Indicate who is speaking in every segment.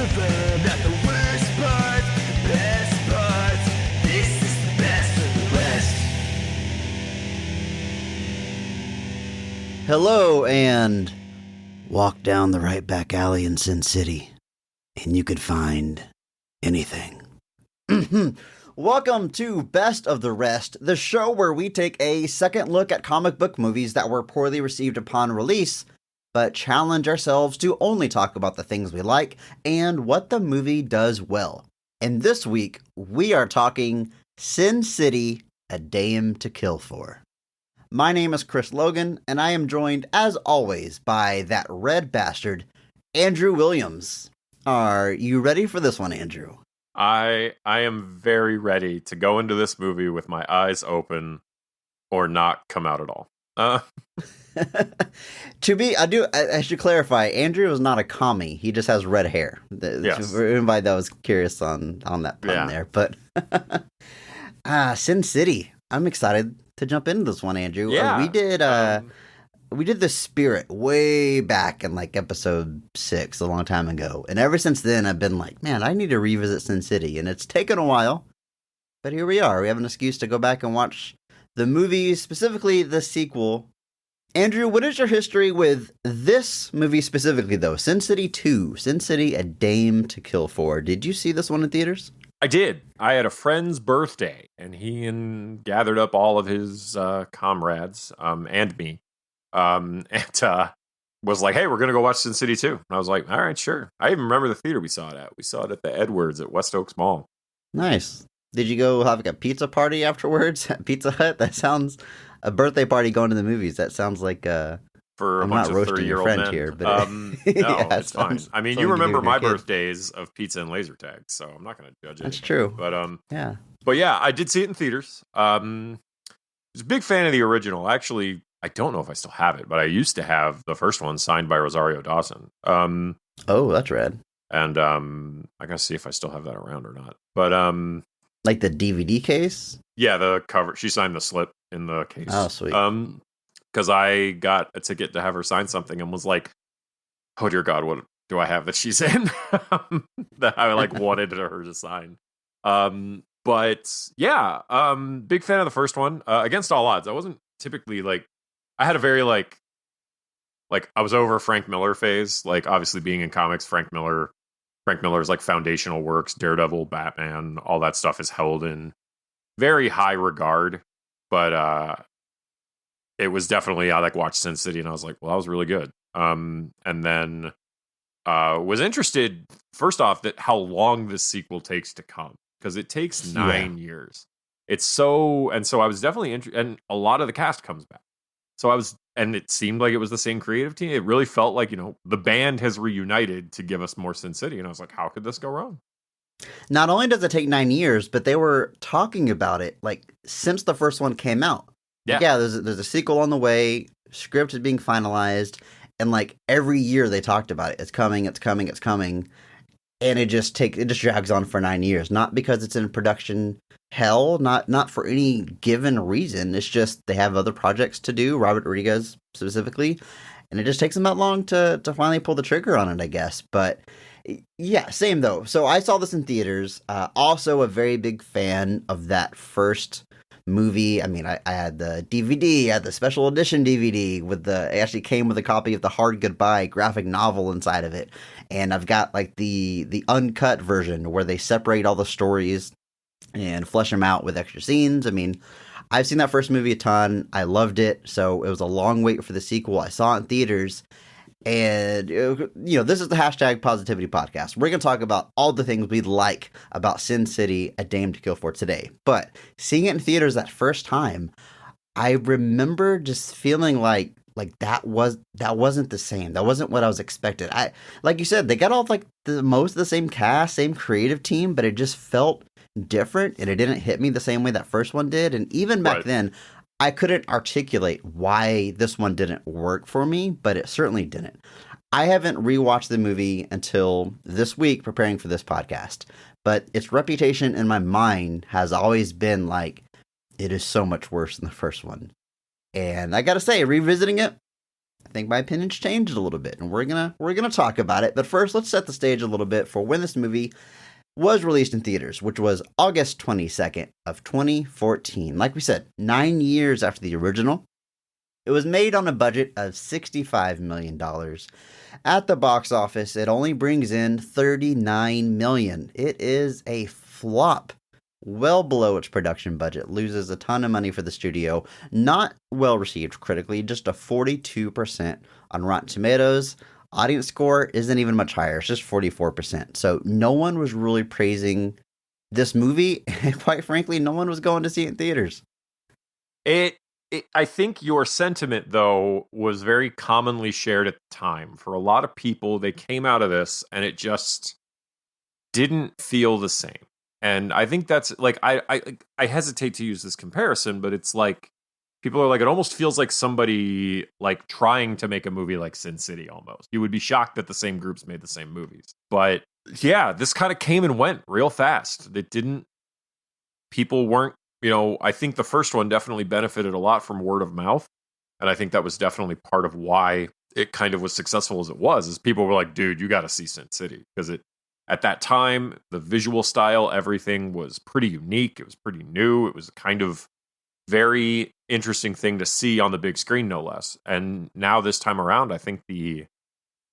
Speaker 1: them at the worst parts, the best parts. This is the best of the rest.
Speaker 2: Hello, and walk down the right back alley in Sin City, and you could find anything. Welcome to Best of the Rest, the show where we take a second look at comic book movies that were poorly received upon release, but challenge ourselves to only talk about the things we like and what the movie does well. And this week, we are talking Sin City, A Dame to Kill For. My name is Chris Logan, and I am joined, as always, by that red bastard, Andrew Williams. Are you ready for this one, Andrew?
Speaker 3: I am very ready to go into this movie with my eyes open or not come out at all.
Speaker 2: I should clarify, Andrew is not a commie. He just has red hair.
Speaker 3: Yes.
Speaker 2: For anybody that was curious on that pun there. But Sin City. I'm excited to jump into this one, Andrew.
Speaker 3: Yeah.
Speaker 2: We did The Spirit way back in like episode 6 a long time ago. And ever since then, I've been like, man, I need to revisit Sin City. And it's taken a while, but here we are. We have an excuse to go back and watch the movie, specifically the sequel. Andrew, what is your history with this movie specifically, though? Sin City 2, Sin City, A Dame to Kill For. Did you see this one in theaters?
Speaker 3: I did. I had a friend's birthday, and he gathered up all of his comrades and me. And was like, hey, we're going to go watch Sin City 2. And I was like, all right, sure. I even remember the theater we saw it at. We saw it at the Edwards at West Oaks Mall.
Speaker 2: Nice. Did you go have like a pizza party afterwards at Pizza Hut? That sounds... A birthday party going to the movies. That sounds like
Speaker 3: for a
Speaker 2: I'm
Speaker 3: bunch
Speaker 2: not
Speaker 3: of
Speaker 2: roasting your
Speaker 3: 30-year-old
Speaker 2: friend
Speaker 3: men.
Speaker 2: here, but
Speaker 3: No,
Speaker 2: yeah,
Speaker 3: it's fine. I mean, you remember my birthdays of pizza and laser tag, so I'm not going to judge it.
Speaker 2: That's true.
Speaker 3: But
Speaker 2: yeah.
Speaker 3: But yeah, I did see it in theaters. I was a big fan of the original. Actually, I don't know if I still have it, but I used to have the first one signed by Rosario Dawson.
Speaker 2: Oh, that's rad.
Speaker 3: And I gotta see if I still have that around or not. But
Speaker 2: like the DVD case?
Speaker 3: Yeah, the cover. She signed the slip in the case.
Speaker 2: Oh, sweet.
Speaker 3: Because I got a ticket to have her sign something and was like, oh dear God, what do I have that she's in? That I like wanted her to sign. But yeah, big fan of the first one. Against all odds, I wasn't typically like, I had a very like I was over Frank Miller phase. Like obviously being in comics, Frank Miller's like foundational works, Daredevil, Batman, all that stuff is held in very high regard. But it was definitely, I like watched Sin City and I was like, well, that was really good. And then was interested first off that how long this sequel takes to come, because it takes 9 years. It's so I was definitely interested, and a lot of the cast comes back. And it seemed like it was the same creative team. It really felt like, the band has reunited to give us more Sin City. And I was like, how could this go wrong?
Speaker 2: Not only does it take 9 years, but they were talking about it like since the first one came out. Yeah, there's a sequel on the way. Script is being finalized, and like every year they talked about it. It's coming, it's coming, it's coming, and it just drags on for 9 years. Not because it's in production hell, not for any given reason. It's just they have other projects to do. Robert Rodriguez specifically, and it just takes them that long to finally pull the trigger on it, I guess. But yeah, same though. So I saw this in theaters. Also a very big fan of that first movie. I mean, I had the DVD, I had the special edition DVD it actually came with a copy of the Hard Goodbye graphic novel inside of it. And I've got like the uncut version where they separate all the stories and flesh them out with extra scenes. I mean, I've seen that first movie a ton. I loved it. So it was a long wait for the sequel. I saw it in theaters. And, this is the hashtag Positivity Podcast. We're going to talk about all the things we like about Sin City, A Dame to Kill For today. But seeing it in theaters that first time, I remember just feeling like that wasn't the same. That wasn't what I was expected. Like you said, they got all like most of the same cast, same creative team, but it just felt different, and it didn't hit me the same way that first one did. And even back then, I couldn't articulate why this one didn't work for me, but it certainly didn't. I haven't rewatched the movie until this week preparing for this podcast, but its reputation in my mind has always been like, it is so much worse than the first one. And I gotta say, revisiting it, I think my opinion's changed a little bit, and we're gonna talk about it. But first, let's set the stage a little bit for when this movie was released in theaters, which was August 22nd of 2014. Like we said, 9 years after the original. It was made on a budget of $65 million. At the box office, it only brings in $39 million. It is a flop. Well below its production budget, loses a ton of money for the studio, not well received critically, just a 42% on Rotten Tomatoes. Audience score isn't even much higher, it's just 44%. So no one was really praising this movie, and quite frankly, no one was going to see it in theaters.
Speaker 3: I think your sentiment, though, was very commonly shared at the time. For a lot of people, they came out of this and it just didn't feel the same. And I think that's like, I hesitate to use this comparison, but it's like, people are like, it almost feels like somebody like trying to make a movie like Sin City almost. You would be shocked that the same groups made the same movies. But yeah, this kind of came and went real fast. People weren't, I think the first one definitely benefited a lot from word of mouth. And I think that was definitely part of why it kind of was successful as it was, is people were like, dude, you got to see Sin City. Because at that time, the visual style, everything was pretty unique. It was pretty new. It was kind of very interesting thing to see on the big screen, no less. And now this time around, I think the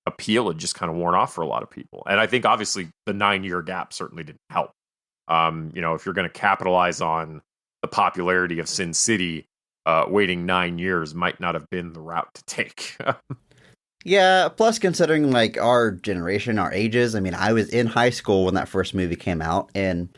Speaker 3: appeal had just kind of worn off for a lot of people. And I think obviously the 9-year gap certainly didn't help. If you're going to capitalize on the popularity of Sin City, waiting 9 years might not have been the route to take.
Speaker 2: Yeah, plus considering like our generation, our ages, I mean, I was in high school when that first movie came out, and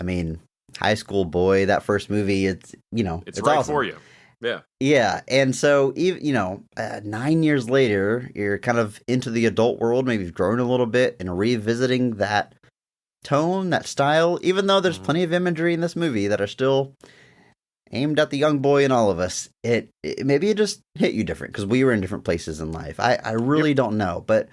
Speaker 2: I mean, high school boy, that first movie, it's
Speaker 3: right
Speaker 2: awesome
Speaker 3: for you. Yeah.
Speaker 2: Yeah, and so even 9 years later, you're kind of into the adult world, maybe you've grown a little bit, and revisiting that tone, that style, even though there's plenty of imagery in this movie that are still aimed at the young boy in all of us, it maybe it just hit you different because we were in different places in life. I really don't know, but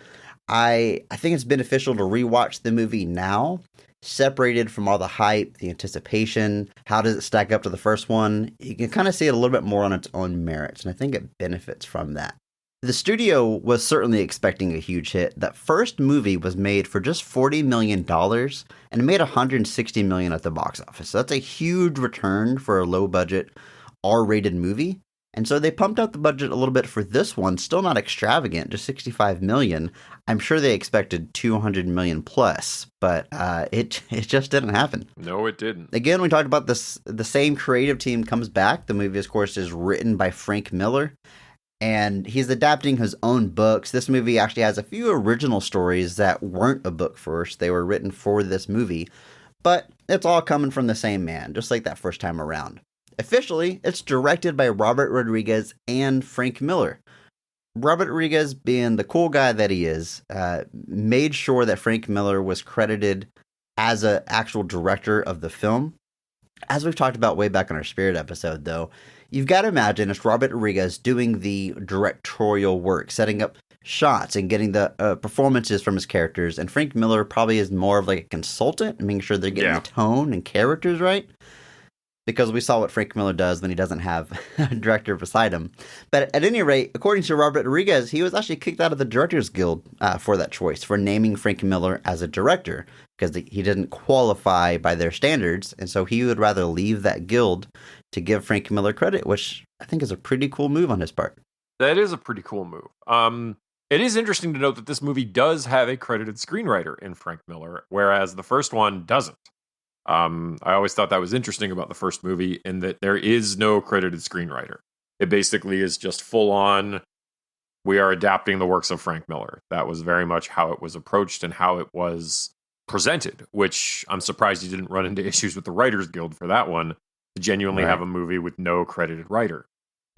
Speaker 2: I think it's beneficial to rewatch the movie now, separated from all the hype, the anticipation. How does it stack up to the first one? You can kind of see it a little bit more on its own merits, and I think it benefits from that. The studio was certainly expecting a huge hit. That first movie was made for just $40 million, and it made $160 million at the box office. So that's a huge return for a low-budget, R-rated movie. And so they pumped up the budget a little bit for this one, still not extravagant, just $65 million. I'm sure they expected $200 million plus, but it just didn't happen.
Speaker 3: No, it didn't.
Speaker 2: Again, we talked about this. The same creative team comes back. The movie, of course, is written by Frank Miller, and he's adapting his own books. This movie actually has a few original stories that weren't a book first. They were written for this movie, but it's all coming from the same man, just like that first time around. Officially, it's directed by Robert Rodriguez and Frank Miller. Robert Rodriguez, being the cool guy that he is, made sure that Frank Miller was credited as an actual director of the film. As we've talked about way back in our Spirit episode, though, you've got to imagine it's Robert Rodriguez doing the directorial work, setting up shots and getting the performances from his characters, and Frank Miller probably is more of like a consultant, making sure they're getting the tone and characters right. Because we saw what Frank Miller does when he doesn't have a director beside him. But at any rate, according to Robert Rodriguez, he was actually kicked out of the Directors Guild for that choice, for naming Frank Miller as a director, because he didn't qualify by their standards, and so he would rather leave that guild to give Frank Miller credit, which I think is a pretty cool move on his part.
Speaker 3: That is a pretty cool move. It is interesting to note that this movie does have a credited screenwriter in Frank Miller, whereas the first one doesn't. I always thought that was interesting about the first movie, in that there is no credited screenwriter. It basically is just full on, we are adapting the works of Frank Miller. That was very much how it was approached and how it was presented, which I'm surprised you didn't run into issues with the Writers Guild for that one, to genuinely have a movie with no credited writer.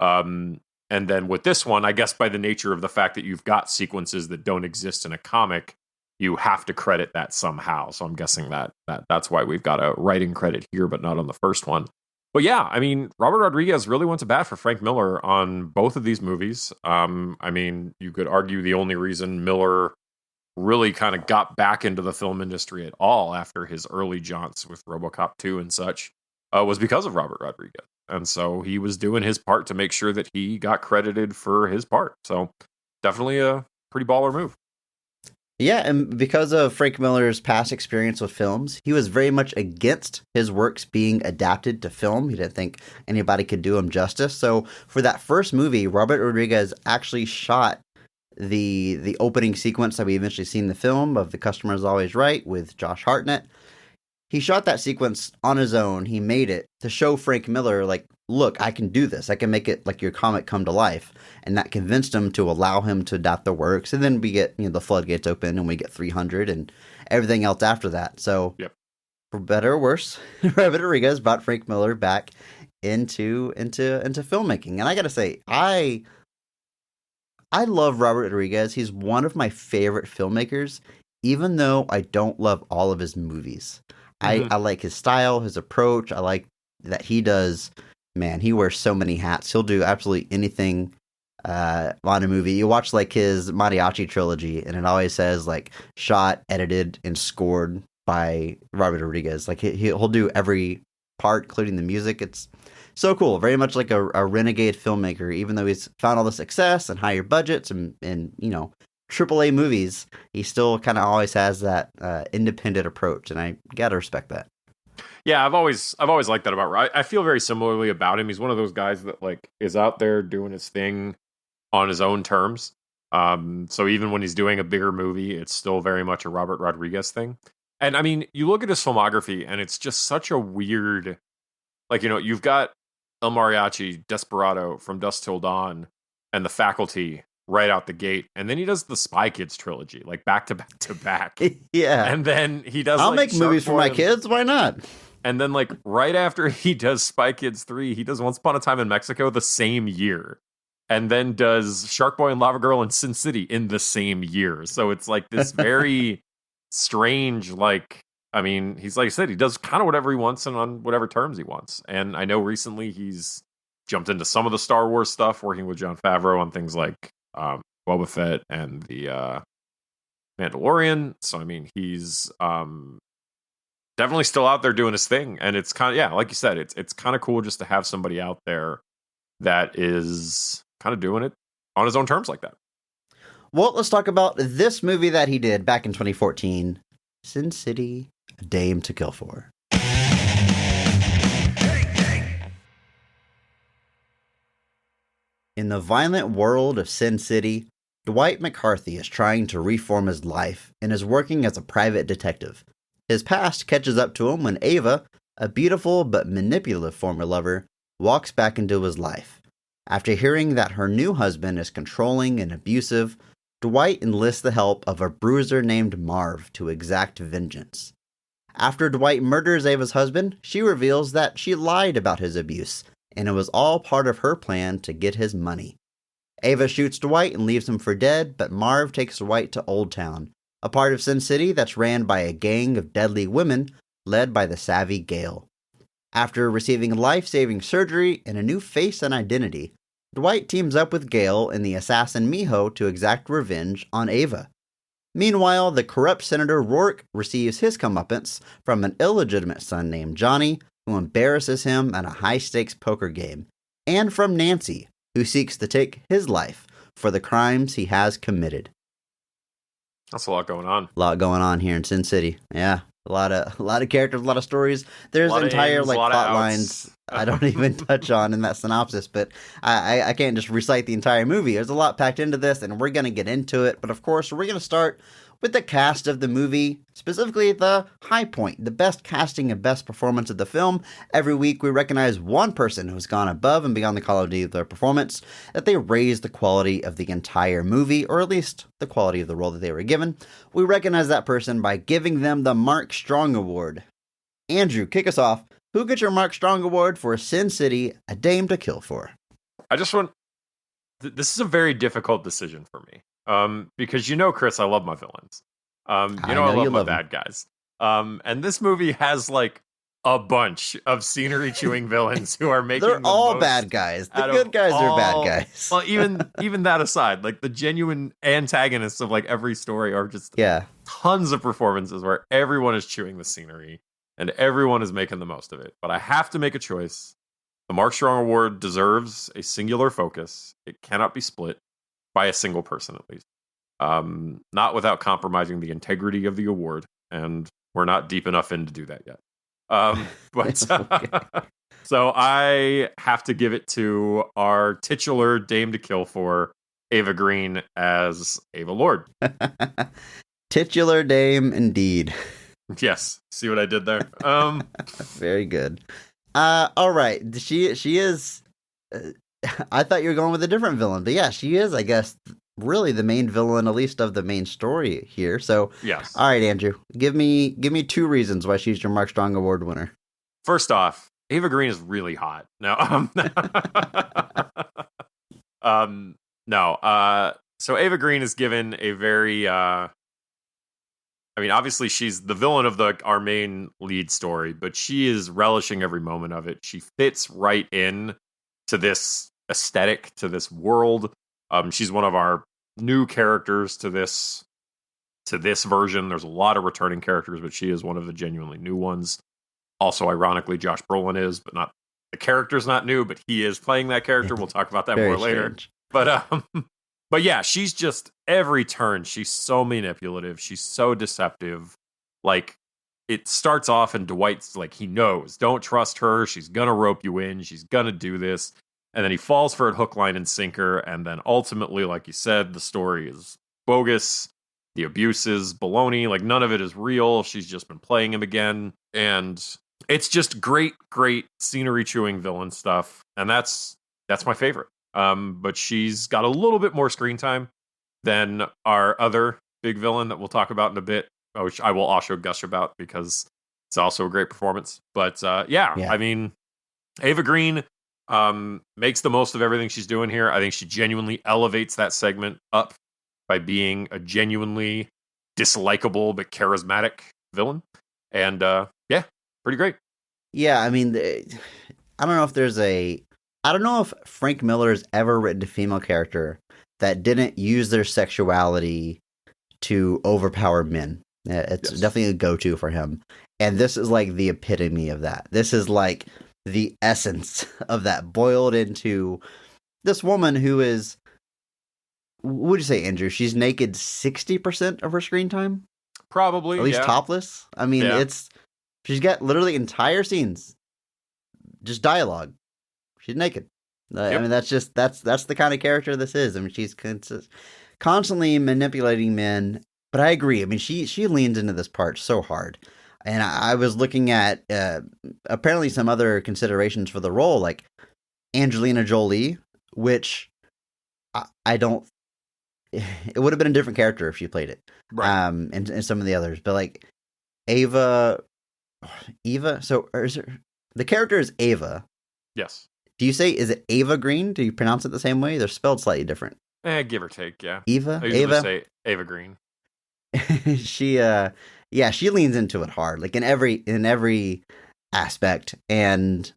Speaker 3: And then with this one, I guess by the nature of the fact that you've got sequences that don't exist in a comic, you have to credit that somehow. So I'm guessing that's why we've got a writing credit here, but not on the first one. But yeah, I mean, Robert Rodriguez really went to bat for Frank Miller on both of these movies. I mean, you could argue the only reason Miller really kind of got back into the film industry at all after his early jaunts with RoboCop 2 and such was because of Robert Rodriguez. And so he was doing his part to make sure that he got credited for his part. So definitely a pretty baller move.
Speaker 2: Yeah, and because of Frank Miller's past experience with films, he was very much against his works being adapted to film. He didn't think anybody could do him justice. So for that first movie, Robert Rodriguez actually shot the opening sequence that we eventually see in the film of The Customer Is Always Right with Josh Hartnett. He shot that sequence on his own. He made it to show Frank Miller, like, look, I can do this. I can make it like your comic come to life. And that convinced him to allow him to adapt the works. And then we get, the floodgates open and we get 300 and everything else after that. So, for better or worse, Robert Rodriguez brought Frank Miller back into filmmaking. And I got to say, I love Robert Rodriguez. He's one of my favorite filmmakers, even though I don't love all of his movies. I like his style, his approach. I like that he does, man, he wears so many hats. He'll do absolutely anything on a movie. You watch like his Mariachi trilogy and it always says like shot, edited, and scored by Robert Rodriguez. Like he'll do every part, including the music. It's so cool. Very much like a renegade filmmaker, even though he's found all the success and higher budgets and AAA movies, he still kind of always has that independent approach, and I gotta respect that.
Speaker 3: Yeah, I've always liked that about Ryan. I feel very similarly about him. He's one of those guys that like is out there doing his thing on his own terms. So even when he's doing a bigger movie, it's still very much a Robert Rodriguez thing. And I mean, you look at his filmography, and it's just such a weird, like you've got El Mariachi, Desperado, From Dusk Till Dawn, and The Faculty right out the gate, and then he does the Spy Kids trilogy, like back to back to back.
Speaker 2: Yeah,
Speaker 3: and then he does.
Speaker 2: I'll make movies for my kids. Why not?
Speaker 3: And then, like right after he does Spy Kids 3, he does Once Upon a Time in Mexico the same year, and then does Shark Boy and Lava Girl and Sin City in the same year. So it's like this very strange. Like, I mean, he's like I said, he does kind of whatever he wants and on whatever terms he wants. And I know recently he's jumped into some of the Star Wars stuff, working with Jon Favreau on things like Boba Fett and the Mandalorian. So I mean, he's definitely still out there doing his thing, and it's kind of like you said, it's kind of cool just to have somebody out there that is kind of doing it on his own terms like that.
Speaker 2: Well, let's talk about this movie that he did back in 2014, Sin City: A Dame to Kill For. In the violent world of Sin City, Dwight McCarthy is trying to reform his life and is working as a private detective. His past catches up to him when Ava, a beautiful but manipulative former lover, walks back into his life. After hearing that her new husband is controlling and abusive, Dwight enlists the help of a bruiser named Marv to exact vengeance. After Dwight murders Ava's husband, she reveals that she lied about his abuse, and it was all part of her plan to get his money. Ava shoots Dwight and leaves him for dead, but Marv takes Dwight to Old Town, a part of Sin City that's ran by a gang of deadly women led by the savvy Gale. After receiving life-saving surgery and a new face and identity, Dwight teams up with Gale and the assassin Miho to exact revenge on Ava. Meanwhile, the corrupt Senator Rourke receives his comeuppance from an illegitimate son named Johnny, who embarrasses him at a high-stakes poker game, and from Nancy, who seeks to take his life for the crimes he has committed.
Speaker 3: That's a lot going on.
Speaker 2: A lot going on here in Sin City. Yeah, a lot of characters, a lot of stories. There's entire plot lines I don't even touch on in that synopsis, but I can't just recite the entire movie. There's a lot packed into this, and we're going to get into it. But of course, we're going to start with the cast of the movie, specifically the high point, the best casting and best performance of the film. Every week we recognize one person who's gone above and beyond the quality of their performance, that they raise the quality of the entire movie, or at least the quality of the role that they were given. We recognize that person by giving them the Mark Strong Award. Andrew, kick us off. Who gets your Mark Strong Award for Sin City: A Dame to Kill For?
Speaker 3: I just want... This is a very difficult decision for me. Because Chris, I love my villains. I love my bad guys. And this movie has like a bunch of scenery chewing villains who are making
Speaker 2: they're all bad guys. The good guys are bad guys.
Speaker 3: Well, even that aside, like the genuine antagonists of like every story are just tons of performances where everyone is chewing the scenery and everyone is making the most of it. But I have to make a choice. The Mark Strong Award deserves a singular focus. It cannot be split by a single person, at least. Not without compromising the integrity of the award, and we're not deep enough in to do that yet. But so I have to give it to our titular Dame to Kill for, Ava Green as Ava Lord.
Speaker 2: Titular Dame, indeed.
Speaker 3: Yes, see what I did there.
Speaker 2: Very good. All right, she is. I thought you were going with a different villain, but yeah, she is, I guess, really the main villain, at least of the main story here. So,
Speaker 3: yes.
Speaker 2: All right, Andrew, give me 2 reasons why she's your Mark Strong Award winner.
Speaker 3: First off, Ava Green is really hot. No, so Ava Green is given a very, obviously she's the villain of our main lead story, but she is relishing every moment of it. She fits right in to this aesthetic, to this world. She's one of our new characters to this version. There's a lot of returning characters, but she is one of the genuinely new ones. Also, ironically, Josh Brolin is, but not the character's not new, but he is playing that character. We'll talk about that more later. But yeah, she's just every turn. She's so manipulative. She's so deceptive. Like, it starts off and Dwight's like, he knows, don't trust her. She's going to rope you in. She's going to do this. And then he falls for it hook, line, and sinker. And then ultimately, like you said, the story is bogus. The abuse is baloney. Like, none of it is real. She's just been playing him again. And it's just great scenery chewing villain stuff. And that's my favorite. But she's got a little bit more screen time than our other big villain that we'll talk about in a bit, which I will also gush about because it's also a great performance. But yeah. I mean, Ava Green makes the most of everything she's doing here. I think she genuinely elevates that segment up by being a genuinely dislikable but charismatic villain. And yeah, pretty great.
Speaker 2: Yeah, I mean, I don't know if Frank Miller has ever written a female character that didn't use their sexuality to overpower men. It's definitely a go-to for him. And this is like the epitome of that. This is like the essence of that boiled into this woman who is, what would you say, Andrew? She's naked 60% of her screen time?
Speaker 3: Probably,
Speaker 2: at least topless. I mean, she's got literally entire scenes, just dialogue. She's naked. I mean, that's the kind of character this is. I mean, she's constantly manipulating men. But I agree. I mean, she leans into this part so hard. And I was looking at apparently some other considerations for the role, like Angelina Jolie, which I don't. It would have been a different character if she played it, right? And some of the others, but like Eva. So the character is Ava.
Speaker 3: Yes.
Speaker 2: Do you say, is it Ava Green? Do you pronounce it the same way? They're spelled slightly different.
Speaker 3: Give or take, yeah.
Speaker 2: Eva?
Speaker 3: I usually say Ava Green.
Speaker 2: She leans into it hard, like in every aspect, and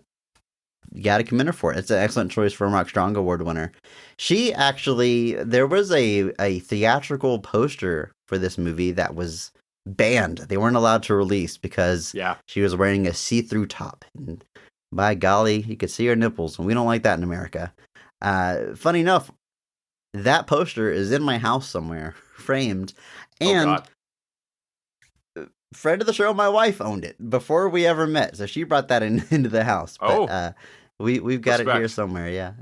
Speaker 2: you got to commend her for it. It's an excellent choice for a Mark Strong Award winner. She actually, there was a theatrical poster for this movie that was banned. They weren't allowed to release because she was wearing a see-through top. And by golly, you could see her nipples, and we don't like that in America. Funny enough, that poster is in my house somewhere, framed. And friend of the show, my wife owned it before we ever met, so she brought that into the house. But we've got it here somewhere, yeah,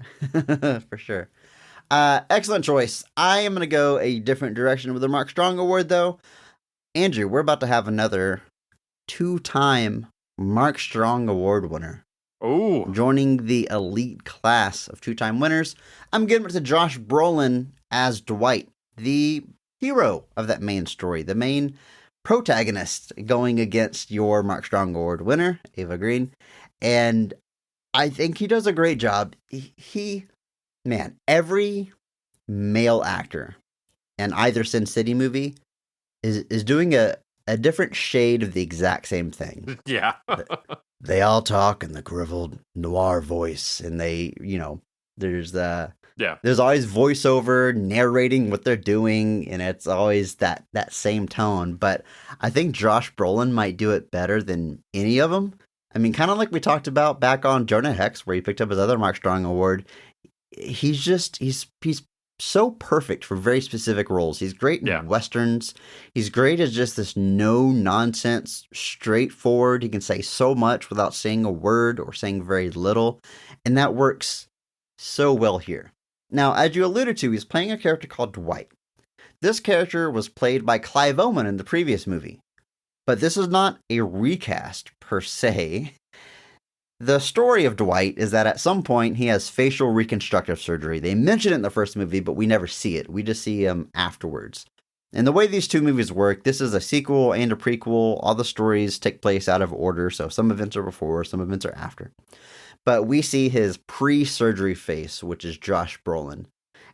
Speaker 2: for sure. Excellent choice. I am going to go a different direction with the Mark Strong Award, though. Andrew, we're about to have another 2-time Mark Strong Award winner.
Speaker 3: Oh,
Speaker 2: joining the elite class of 2-time winners. I'm giving it to Josh Brolin as Dwight, the hero of that main story, the main protagonist, going against your Mark Strong Award winner, Ava Green. And I think he does a great job. Every male actor in either Sin City movie is doing a different shade of the exact same thing.
Speaker 3: Yeah.
Speaker 2: They all talk in the griveled noir voice, and there's always voiceover narrating what they're doing, and it's always that same tone. But I think Josh Brolin might do it better than any of them. I mean, kind of like we talked about back on Jonah Hex, where he picked up his other Mark Strong award. He's so perfect for very specific roles. He's great in westerns. He's great as just this no nonsense, straightforward. He can say so much without saying a word or saying very little, and that works so well here. Now, as you alluded to, he's playing a character called Dwight. This character was played by Clive Owen in the previous movie, but this is not a recast per se. The story of Dwight is that at some point he has facial reconstructive surgery. They mention it in the first movie, but we never see it. We just see him afterwards. And the way these two movies work, this is a sequel and a prequel. All the stories take place out of order, so some events are before, some events are after. But we see his pre-surgery face, which is Josh Brolin.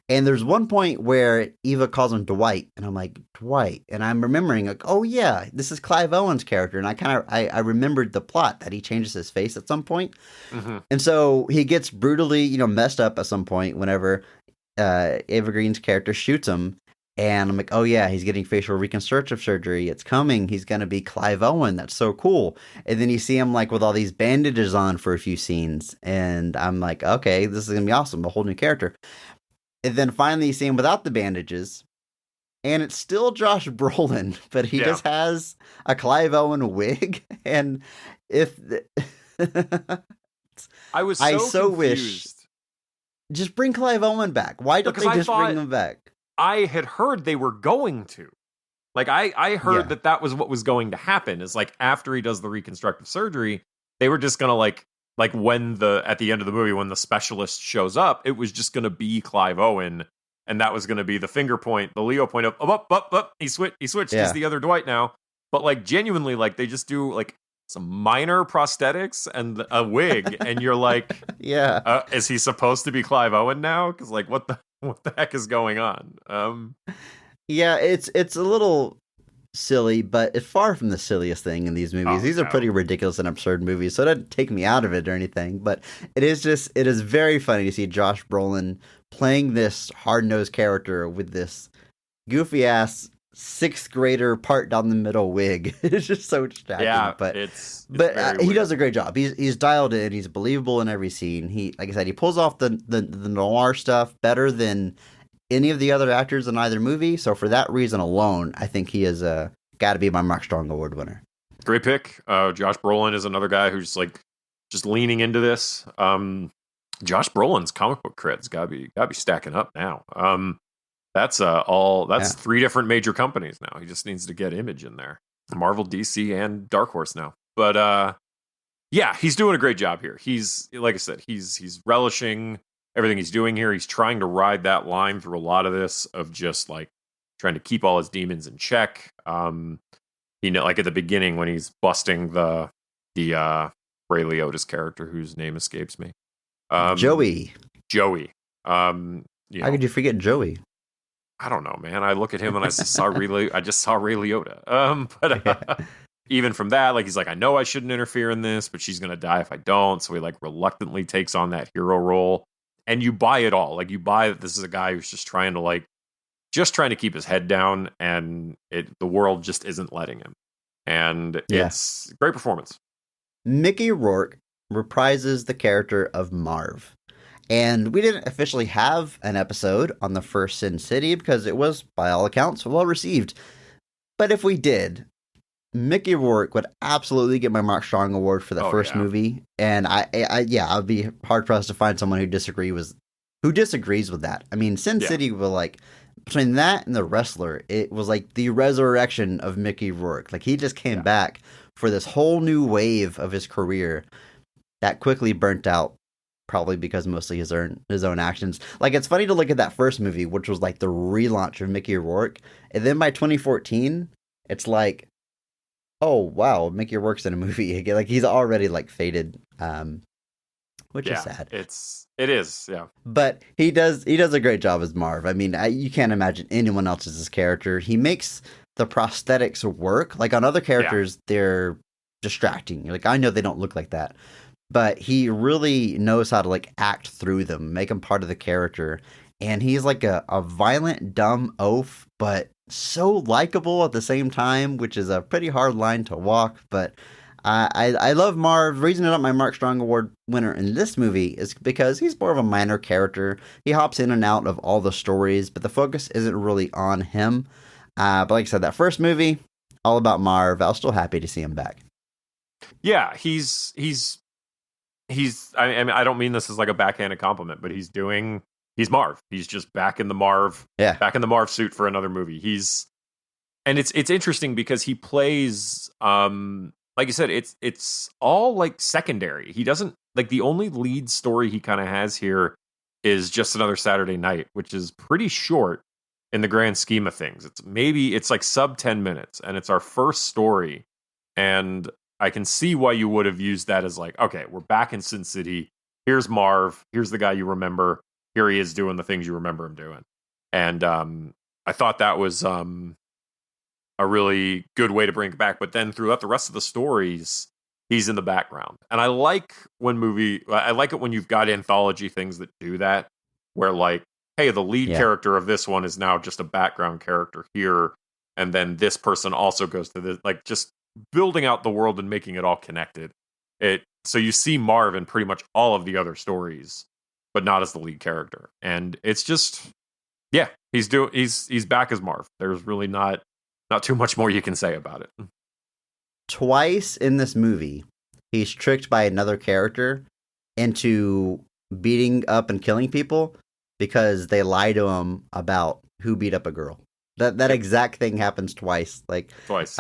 Speaker 2: And there's one point where Eva calls him Dwight, and I'm like, Dwight. And I'm remembering, like, oh yeah, this is Clive Owen's character. And I remembered the plot that he changes his face at some point. Mm-hmm. And so he gets brutally, messed up at some point whenever Eva Green's character shoots him. And I'm like, oh yeah, he's getting facial reconstructive surgery. It's coming. He's going to be Clive Owen. That's so cool. And then you see him like with all these bandages on for a few scenes. And I'm like, okay, this is going to be awesome. A whole new character. And then finally you see him without the bandages, and it's still Josh Brolin, but he just has a Clive Owen wig. And
Speaker 3: I was
Speaker 2: so wish, just bring Clive Owen back. Why don't they just bring him back?
Speaker 3: I had heard they were going to. Like, I heard that was what was going to happen, is like after he does the reconstructive surgery, they were just going to like when at the end of the movie, when the specialist shows up, it was just going to be Clive Owen, and that was going to be the finger point, the Leo point of up. He switched. He's the other Dwight now. But like genuinely, like they just do like some minor prosthetics and a wig, and you're like, is he supposed to be Clive Owen now? Because like what the heck is going on?
Speaker 2: It's a little silly, but it's far from the silliest thing in these movies. These are pretty ridiculous and absurd movies, so it doesn't take me out of it or anything, but it is very funny to see Josh Brolin playing this hard-nosed character with this goofy-ass sixth grader part down the middle wig. It's just so distracting. Yeah,
Speaker 3: but
Speaker 2: he does a great job. He's dialed in. He's believable in every scene. He, like I said, he pulls off the noir stuff better than any of the other actors in either movie. So for that reason alone, I think he is got to be my Mark Strong Award winner.
Speaker 3: Great pick. Josh Brolin is another guy who's like just leaning into this. Josh Brolin's comic book cred's gotta be stacking up now. That's three different major companies now. He just needs to get Image in there. Marvel, DC, and Dark Horse now. But he's doing a great job here. He's, like I said, he's relishing everything he's doing here. He's trying to ride that line through a lot of this of just like trying to keep all his demons in check. Like at the beginning when he's busting the Ray Liotta's character, whose name escapes me.
Speaker 2: Joey.
Speaker 3: How
Speaker 2: could you forget Joey?
Speaker 3: I don't know, man. I look at him and I just saw Ray Liotta. Even from that, like he's like, I know I shouldn't interfere in this, but she's gonna die if I don't. So he like reluctantly takes on that hero role, and you buy it all. Like you buy that this is a guy who's just trying to keep his head down, and the world just isn't letting him. And it's a great performance.
Speaker 2: Mickey Rourke reprises the character of Marv. And we didn't officially have an episode on the first Sin City because it was, by all accounts, well received. But if we did, Mickey Rourke would absolutely get my Mark Strong Award for the first movie. And I'd be hard pressed to find someone who disagrees with that. I mean, Sin City was like, between that and The Wrestler, it was like the resurrection of Mickey Rourke. Like he just came back for this whole new wave of his career that quickly burnt out. Probably because mostly his own actions. Like, it's funny to look at that first movie, which was like the relaunch of Mickey Rourke. And then by 2014, it's like, oh, wow, Mickey Rourke's in a movie again. Like, he's already like faded, which is sad.
Speaker 3: It is, yeah.
Speaker 2: But he does a great job as Marv. I mean, you can't imagine anyone else as his character. He makes the prosthetics work. Like, on other characters, they're distracting. Like, I know they don't look like that. But he really knows how to like act through them, make him part of the character. And he's like a violent, dumb oaf, but so likable at the same time, which is a pretty hard line to walk. But I love Marv. The reason he's not my Mark Strong Award winner in this movie is because he's more of a minor character. He hops in and out of all the stories, but the focus isn't really on him. But like I said, that first movie, all about Marv. I was still happy to see him back.
Speaker 3: Yeah, he's. I mean, I don't mean this as like a backhanded compliment, but he's Marv. He's just back in the Marv.
Speaker 2: Yeah,
Speaker 3: back in the Marv suit for another movie. And it's interesting because he plays. Like you said, it's all like secondary. He doesn't like the only lead story he kind of has here is Just Another Saturday Night, which is pretty short in the grand scheme of things. It's like sub 10 minutes, and it's our first story. And I can see why you would have used that as like, okay, we're back in Sin City. Here's Marv. Here's the guy you remember. Here he is doing the things you remember him doing. And I thought that was a really good way to bring it back. But then throughout the rest of the stories, he's in the background. And I like it when you've got anthology things that do that, where like, hey, the lead character of this one is now just a background character here. And then this person also goes to this, like just building out the world and making it all connected. So you see Marv in pretty much all of the other stories, but not as the lead character. And it's just, yeah, he's back as Marv. There's really not too much more you can say about it.
Speaker 2: Twice in this movie, he's tricked by another character into beating up and killing people because they lie to him about who beat up a girl. That exact thing happens twice. Like
Speaker 3: twice.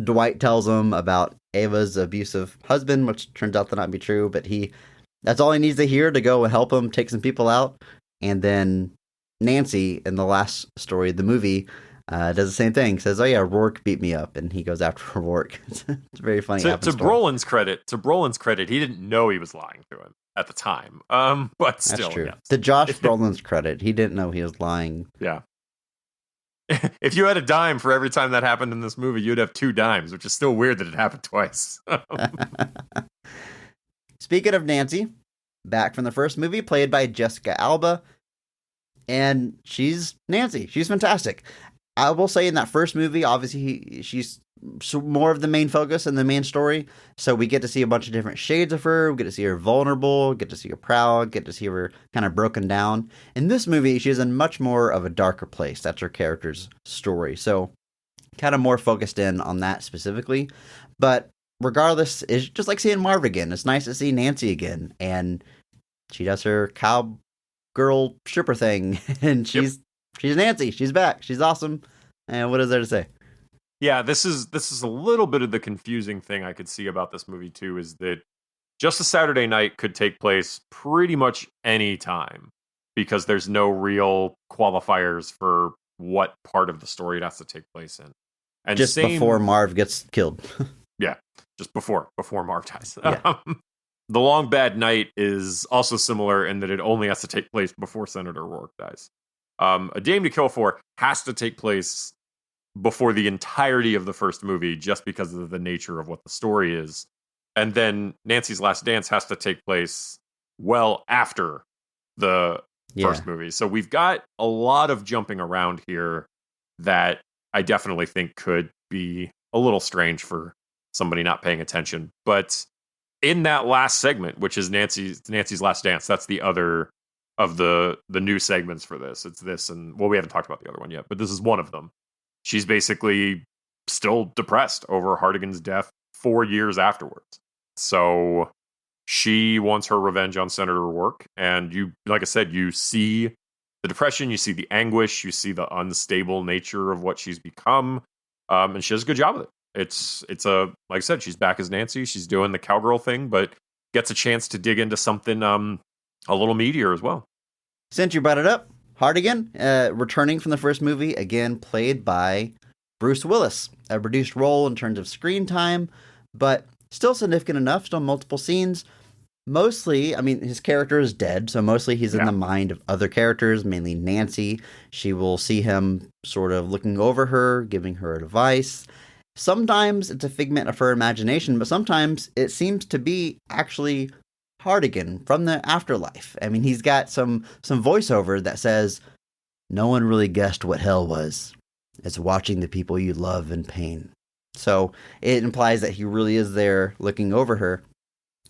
Speaker 2: Dwight tells him about Ava's abusive husband, which turns out to not be true, but that's all he needs to hear to go and help him take some people out. And then Nancy, in the last story of the movie, does the same thing. Says, "Oh yeah, Rourke beat me up," and he goes after Rourke. It's very funny.
Speaker 3: To Brolin's credit, he didn't know he was lying to him at the time. But still,
Speaker 2: that's true.
Speaker 3: Yes.
Speaker 2: To Josh Brolin's credit, he didn't know he was lying.
Speaker 3: Yeah. If you had a dime for every time that happened in this movie, you'd have 2 dimes, which is still weird that it happened twice.
Speaker 2: Speaking of Nancy, back from the first movie, played by Jessica Alba, and she's Nancy. She's fantastic. I will say in that first movie, obviously she's more of the main focus and the main story. So we get to see a bunch of different shades of her. We get to see her vulnerable, get to see her proud, get to see her kind of broken down. In this movie, she's in much more of a darker place. That's her character's story. So kind of more focused in on that specifically. But regardless, it's just like seeing Marv again. It's nice to see Nancy again. And she does her cowgirl stripper thing. And she's Nancy. She's back. She's awesome. And what is there to say?
Speaker 3: Yeah, this is a little bit of the confusing thing I could see about this movie too, is that Just a Saturday Night could take place pretty much any time because there's no real qualifiers for what part of the story it has to take place in. And
Speaker 2: just before Marv gets killed.
Speaker 3: Yeah, just before Marv dies.
Speaker 2: Yeah.
Speaker 3: The Long Bad Night is also similar in that it only has to take place before Senator Rourke dies. A Dame to Kill For has to take place before the entirety of the first movie, just because of the nature of what the story is. And then Nancy's Last Dance has to take place well after the first movie. So we've got a lot of jumping around here that I definitely think could be a little strange for somebody not paying attention. But in that last segment, which is Nancy's Last Dance, that's the other of the new segments for this. It's this, and well, we haven't talked about the other one yet, but this is one of them. She's basically still depressed over Hartigan's death 4 years afterwards. So she wants her revenge on Senator Rourke. And you, like I said, you see the depression, you see the anguish, you see the unstable nature of what she's become. And she does a good job with it. It's like I said, she's back as Nancy. She's doing the cowgirl thing, but gets a chance to dig into something a little meatier as well.
Speaker 2: Since you brought it up, Hartigan, returning from the first movie, again played by Bruce Willis. A reduced role in terms of screen time, but still significant enough, still multiple scenes. Mostly, I mean, his character is dead, so mostly he's in the mind of other characters, mainly Nancy. She will see him sort of looking over her, giving her advice. Sometimes it's a figment of her imagination, but sometimes it seems to be actually Hartigan from the afterlife. I mean, he's got some voiceover that says, "No one really guessed what hell was. It's watching the people you love in pain. So it implies that he really is there looking over her,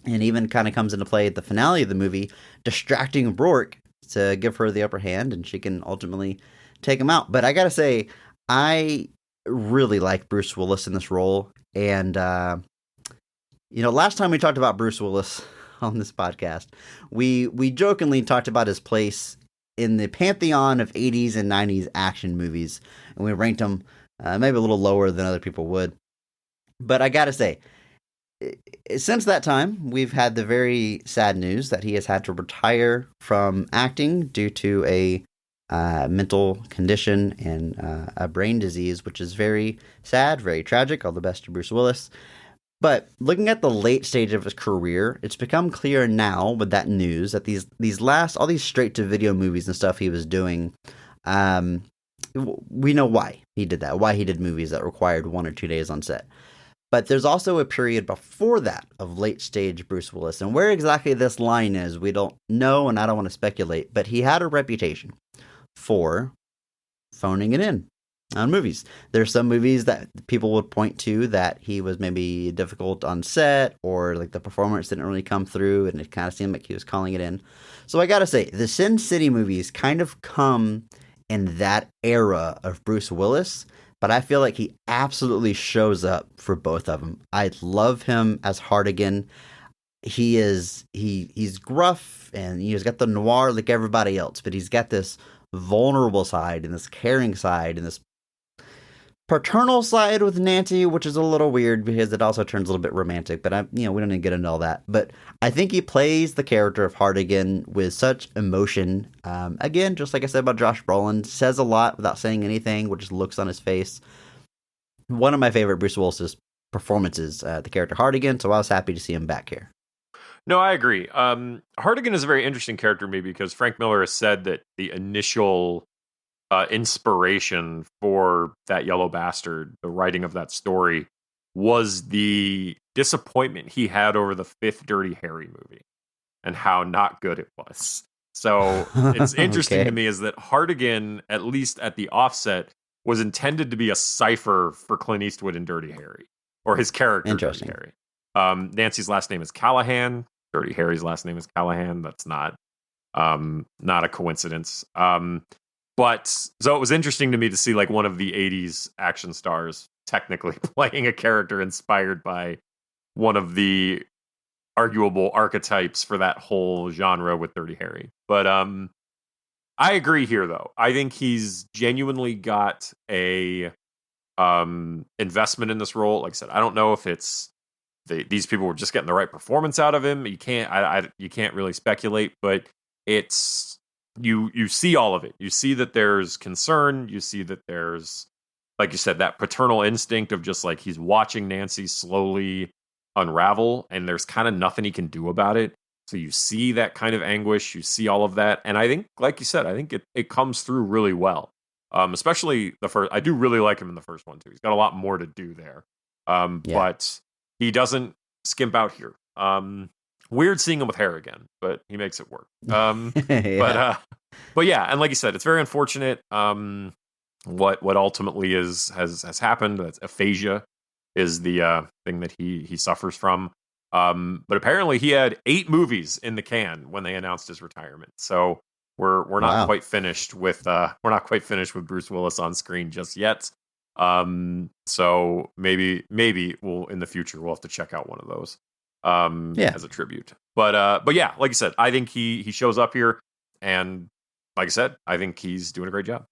Speaker 2: and even kind of comes into play at the finale of the movie, distracting Rourke to give her the upper hand, and she can ultimately take him out. But I gotta say, I really like Bruce Willis in this role, and last time we talked about Bruce Willis on this podcast, we jokingly talked about his place in the pantheon of 80s and 90s action movies, and we ranked him maybe a little lower than other people would. But I gotta say, since that time, we've had the very sad news that he has had to retire from acting due to a mental condition and a brain disease, which is very sad, very tragic. All the best to Bruce Willis. But looking at the late stage of his career, it's become clear now with that news that all these straight to video movies and stuff he was doing, we know why he did that, why he did movies that required 1 or 2 days on set. But there's also a period before that of late stage Bruce Willis, and where exactly this line is, we don't know, and I don't want to speculate, but he had a reputation for phoning it in on movies. There's some movies that people would point to that he was maybe difficult on set, or like the performance didn't really come through, and it kind of seemed like he was calling it in. So I gotta say, the Sin City movies kind of come in that era of Bruce Willis, but I feel like he absolutely shows up for both of them. I love him as Hartigan. He's gruff, and he's got the noir like everybody else, but he's got this vulnerable side and this caring side and this paternal side with Nancy, which is a little weird because it also turns a little bit romantic, but we don't need to get into all that. But I think he plays the character of Hartigan with such emotion. Again, just like I said about Josh Brolin, says a lot without saying anything, with just looks on his face. One of my favorite Bruce Willis performances, the character Hartigan, so I was happy to see him back here.
Speaker 3: No, I agree. Hartigan is a very interesting character to me because Frank Miller has said that the initial inspiration for That Yellow Bastard, the writing of that story, was the disappointment he had over the 5th Dirty Harry movie and how not good it was. So it's interesting to me is that Hartigan, at least at the offset, was intended to be a cipher for Clint Eastwood in Dirty Harry, or his character Dirty Harry. Nancy's last name is Callahan. Dirty Harry's last name is Callahan. That's not a coincidence. But so it was interesting to me to see like one of the 80s action stars technically playing a character inspired by one of the arguable archetypes for that whole genre with Dirty Harry. But I agree here, though. I think he's genuinely got a investment in this role. Like I said, I don't know if it's these people were just getting the right performance out of him. You can't really speculate, but it's you see all of it. You see that there's concern. You see that there's, like you said, that paternal instinct of just like he's watching Nancy slowly unravel, and there's kind of nothing he can do about it. So you see that kind of anguish. You see all of that, and I think, like you said, I think it comes through really well. Especially the first. I do really like him in the first one too. He's got a lot more to do there, but he doesn't skimp out here. Weird seeing him with hair again, but he makes it work.
Speaker 2: Yeah.
Speaker 3: But yeah, and like you said, it's very unfortunate. What ultimately has happened. That's aphasia is the thing that he suffers from. But apparently he had 8 movies in the can when they announced his retirement. So we're not quite finished with Bruce Willis on screen just yet. So maybe we'll in the future we'll have to check out one of those. As a tribute. But yeah, like I said, I think he shows up here, and like I said, I think he's doing a great job.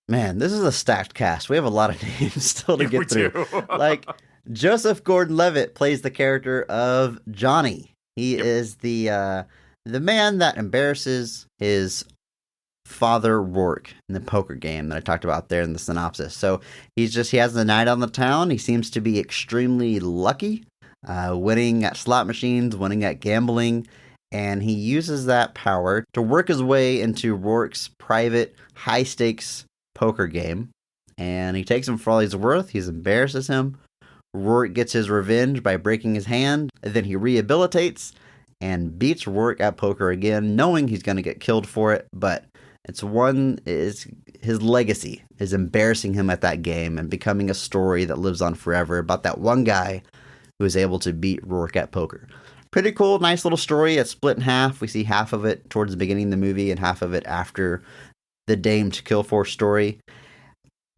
Speaker 2: Man, this is a stacked cast. We have a lot of names still to get through. Like Joseph Gordon-Levitt plays the character of Johnny. He is the man that embarrasses his father Rourke in the poker game that I talked about there in the synopsis. So he has the night on the town. He seems to be extremely lucky. Winning at slot machines, winning at gambling, and he uses that power to work his way into Rourke's private, high-stakes poker game, and he takes him for all he's worth. He embarrasses him. Rourke gets his revenge by breaking his hand, and then he rehabilitates and beats Rourke at poker again, knowing he's going to get killed for it, but it's his legacy is embarrassing him at that game and becoming a story that lives on forever about that one guy who was able to beat Rourke at poker. Pretty cool, nice little story. It's split in half. We see half of it towards the beginning of the movie and half of it after the Dame to Kill For story.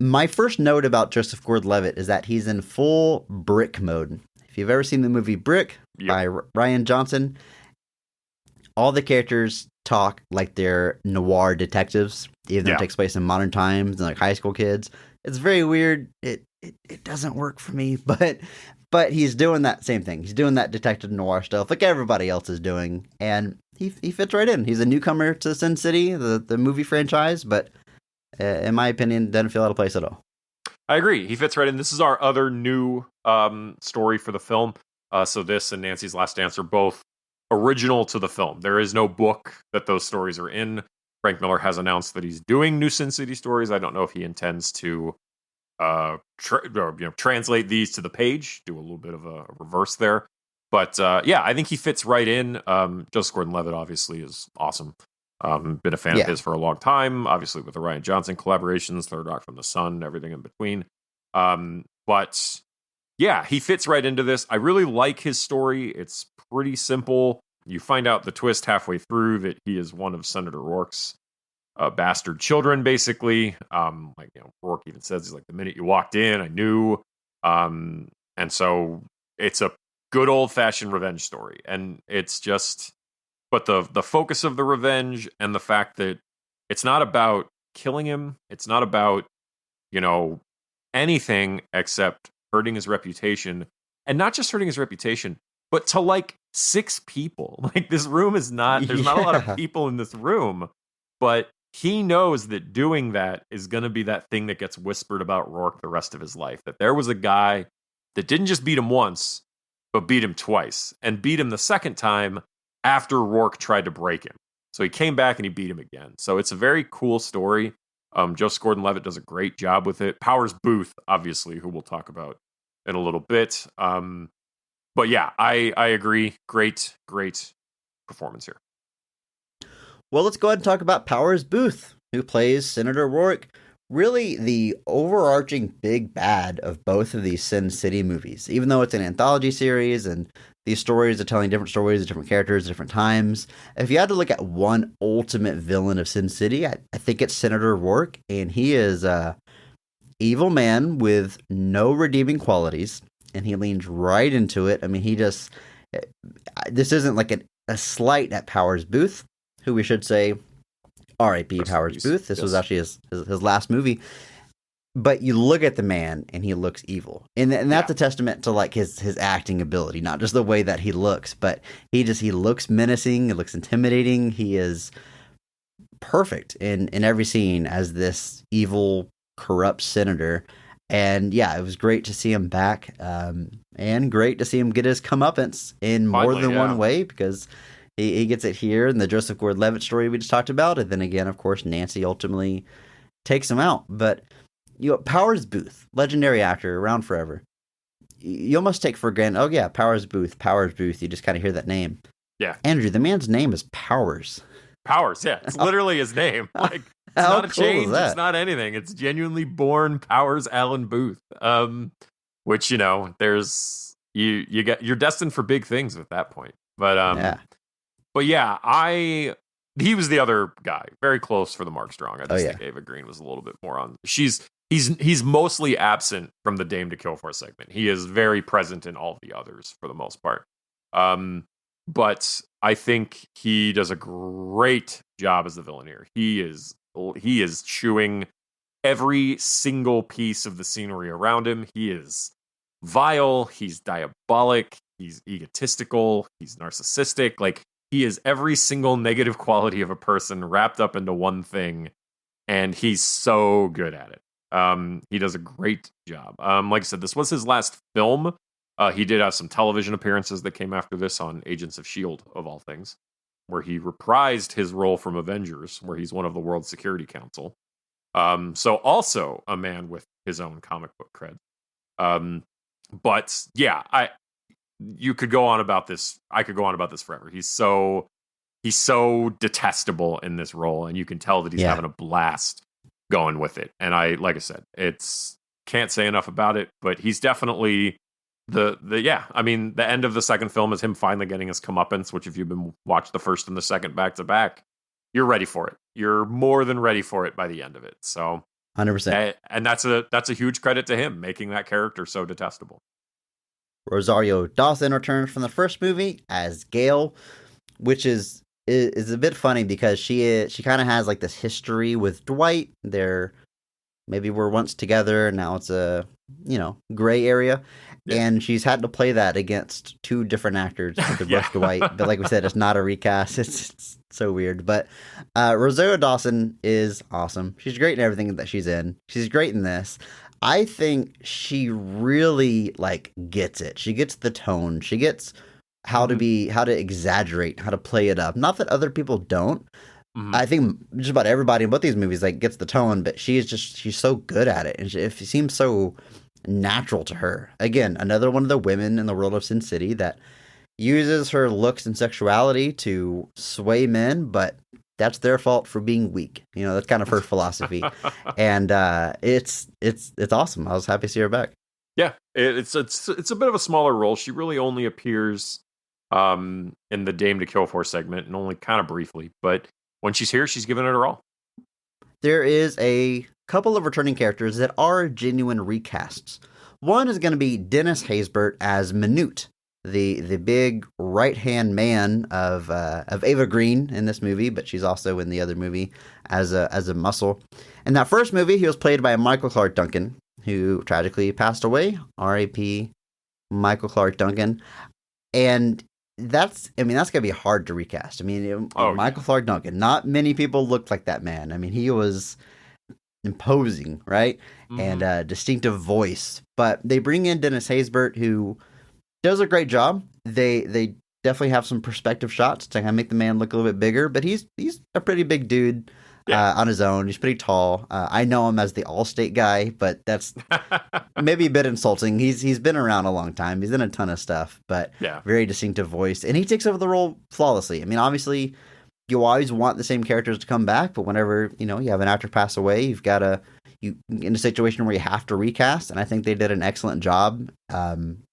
Speaker 2: My first note about Joseph Gordon-Levitt is that he's in full Brick mode. If you've ever seen the movie Brick by Ryan Johnson, all the characters talk like they're noir detectives, even though it takes place in modern times and like high school kids. It's very weird. It doesn't work for me, but he's doing that same thing. He's doing that detective noir stuff like everybody else is doing, and he fits right in. He's a newcomer to Sin City, the movie franchise, but in my opinion, doesn't feel out of place at all.
Speaker 3: I agree. He fits right in. This is our other new story for the film. So this and Nancy's Last Dance are both original to the film. There is no book that those stories are in. Frank Miller has announced that he's doing new Sin City stories. I don't know if he intends to translate these to the page, do a little bit of a reverse there. But I think he fits right in. Joseph Gordon-Levitt obviously is awesome. Been a fan of his for a long time, obviously with the Ryan Johnson collaborations, Third Rock from the Sun, everything in between. But he fits right into this. I really like his story. It's pretty simple. You find out the twist halfway through that he is one of Senator Rourke's bastard children, basically. Rourke even says, he's like, the minute you walked in, I knew. And so it's a good old-fashioned revenge story. And it's just... But the focus of the revenge and the fact that it's not about killing him, it's not about, anything except hurting his reputation. And not just hurting his reputation, but to like 6 people. Like this room is not, there's not a lot of people in this room, but he knows that doing that is going to be that thing that gets whispered about Rourke the rest of his life. That there was a guy that didn't just beat him once, but beat him twice, and beat him the second time after Rourke tried to break him. So he came back and he beat him again. So it's a very cool story. Joseph Gordon-Levitt does a great job with it. Powers Booth, obviously, who we'll talk about in a little bit. But I agree. Great performance here.
Speaker 2: Well, let's go ahead and talk about Powers Booth, who plays Senator Rourke. Really the overarching big bad of both of these Sin City movies. Even though it's an anthology series and these stories are telling different stories, different characters, different times. If you had to look at one ultimate villain of Sin City, I think it's Senator Rourke, and he is a evil man with no redeeming qualities, and he leans right into it. I mean, this isn't like a slight at Powers Booth, who we should say R.I.P. Powers Booth. This was actually his last movie. But you look at the man and he looks evil. And that's a testament to like his acting ability, not just the way that he looks, but he looks menacing, he looks intimidating. He is perfect in every scene as this evil, corrupt senator. And it was great to see him back. And great to see him get his comeuppance in more than one way, because he gets it here in the Joseph Gordon-Levitt story we just talked about. And then again, of course, Nancy ultimately takes him out. But Powers Booth, legendary actor, around forever. You almost take for granted, Powers Booth. You just kind of hear that name. Yeah. Andrew, the man's name is Powers.
Speaker 3: Powers, yeah. It's literally his name. Like, it's not a change. It's not anything. It's genuinely born Powers Allen Booth. Which, there's, you're destined for big things at that point. But, he was the other guy, very close for the Mark Strong. I just think Ava Green was a little bit more on. He's mostly absent from the Dame to Kill For segment. He is very present in all the others for the most part. But I think he does a great job as the villain here. He is chewing every single piece of the scenery around him. He is vile. He's diabolic. He's egotistical. He's narcissistic. Like, he is every single negative quality of a person wrapped up into one thing, and he's so good at it. He does a great job. Like I said, this was his last film. He did have some television appearances that came after this on Agents of S.H.I.E.L.D., of all things, where he reprised his role from Avengers, where he's one of the World Security Council. So also a man with his own comic book cred. You could go on about this. I could go on about this forever. He's so detestable in this role, and you can tell that he's having a blast going with it. And like I said, can't say enough about it, but he's definitely the end of the second film is him finally getting his comeuppance, which if you've been watched the first and the second back to back, you're ready for it. You're more than ready for it by the end of it. So
Speaker 2: 100%.
Speaker 3: And that's a huge credit to him making that character so detestable.
Speaker 2: Rosario Dawson returns from the first movie as Gail, which is a bit funny because she kind of has like this history with Dwight. They're maybe were once together, and now it's a gray area. Yeah. And she's had to play that against two different actors to brush Dwight. But like we said, it's not a recast. It's so weird. But Rosario Dawson is awesome. She's great in everything that she's in. She's great in this. I think she really gets it. She gets the tone. She gets how to exaggerate, how to play it up. Not that other people don't. Mm-hmm. I think just about everybody in both these movies gets the tone, but she's so good at it, and it seems so natural to her. Again, another one of the women in the world of Sin City that uses her looks and sexuality to sway men, but that's their fault for being weak. That's kind of her philosophy, and it's awesome. I was happy to see her back.
Speaker 3: Yeah, it's a bit of a smaller role. She really only appears in the Dame to Kill For segment, and only kind of briefly, but when she's here, she's giving it her all.
Speaker 2: There is a couple of returning characters that are genuine recasts. One is going to be Dennis Haysbert as Minute, the big right-hand man of Ava Green in this movie, but she's also in the other movie as a muscle. In that first movie, he was played by Michael Clarke Duncan, who tragically passed away. R.I.P. Michael Clarke Duncan. And that's gonna be hard to recast. Michael Clarke Duncan. Not many people looked like that man. He was imposing, right? Mm-hmm. And a distinctive voice. But they bring in Dennis Haysbert, who does a great job. They definitely have some perspective shots to kind of make the man look a little bit bigger. But he's a pretty big dude. Yeah. On his own. He's pretty tall. I know him as the Allstate guy, but that's maybe a bit insulting. He's been around a long time. He's in a ton of stuff, but very distinctive voice. And he takes over the role flawlessly. Obviously, you always want the same characters to come back, but whenever, you have an actor pass away, you've got to, in a situation where you have to recast, and I think they did an excellent job.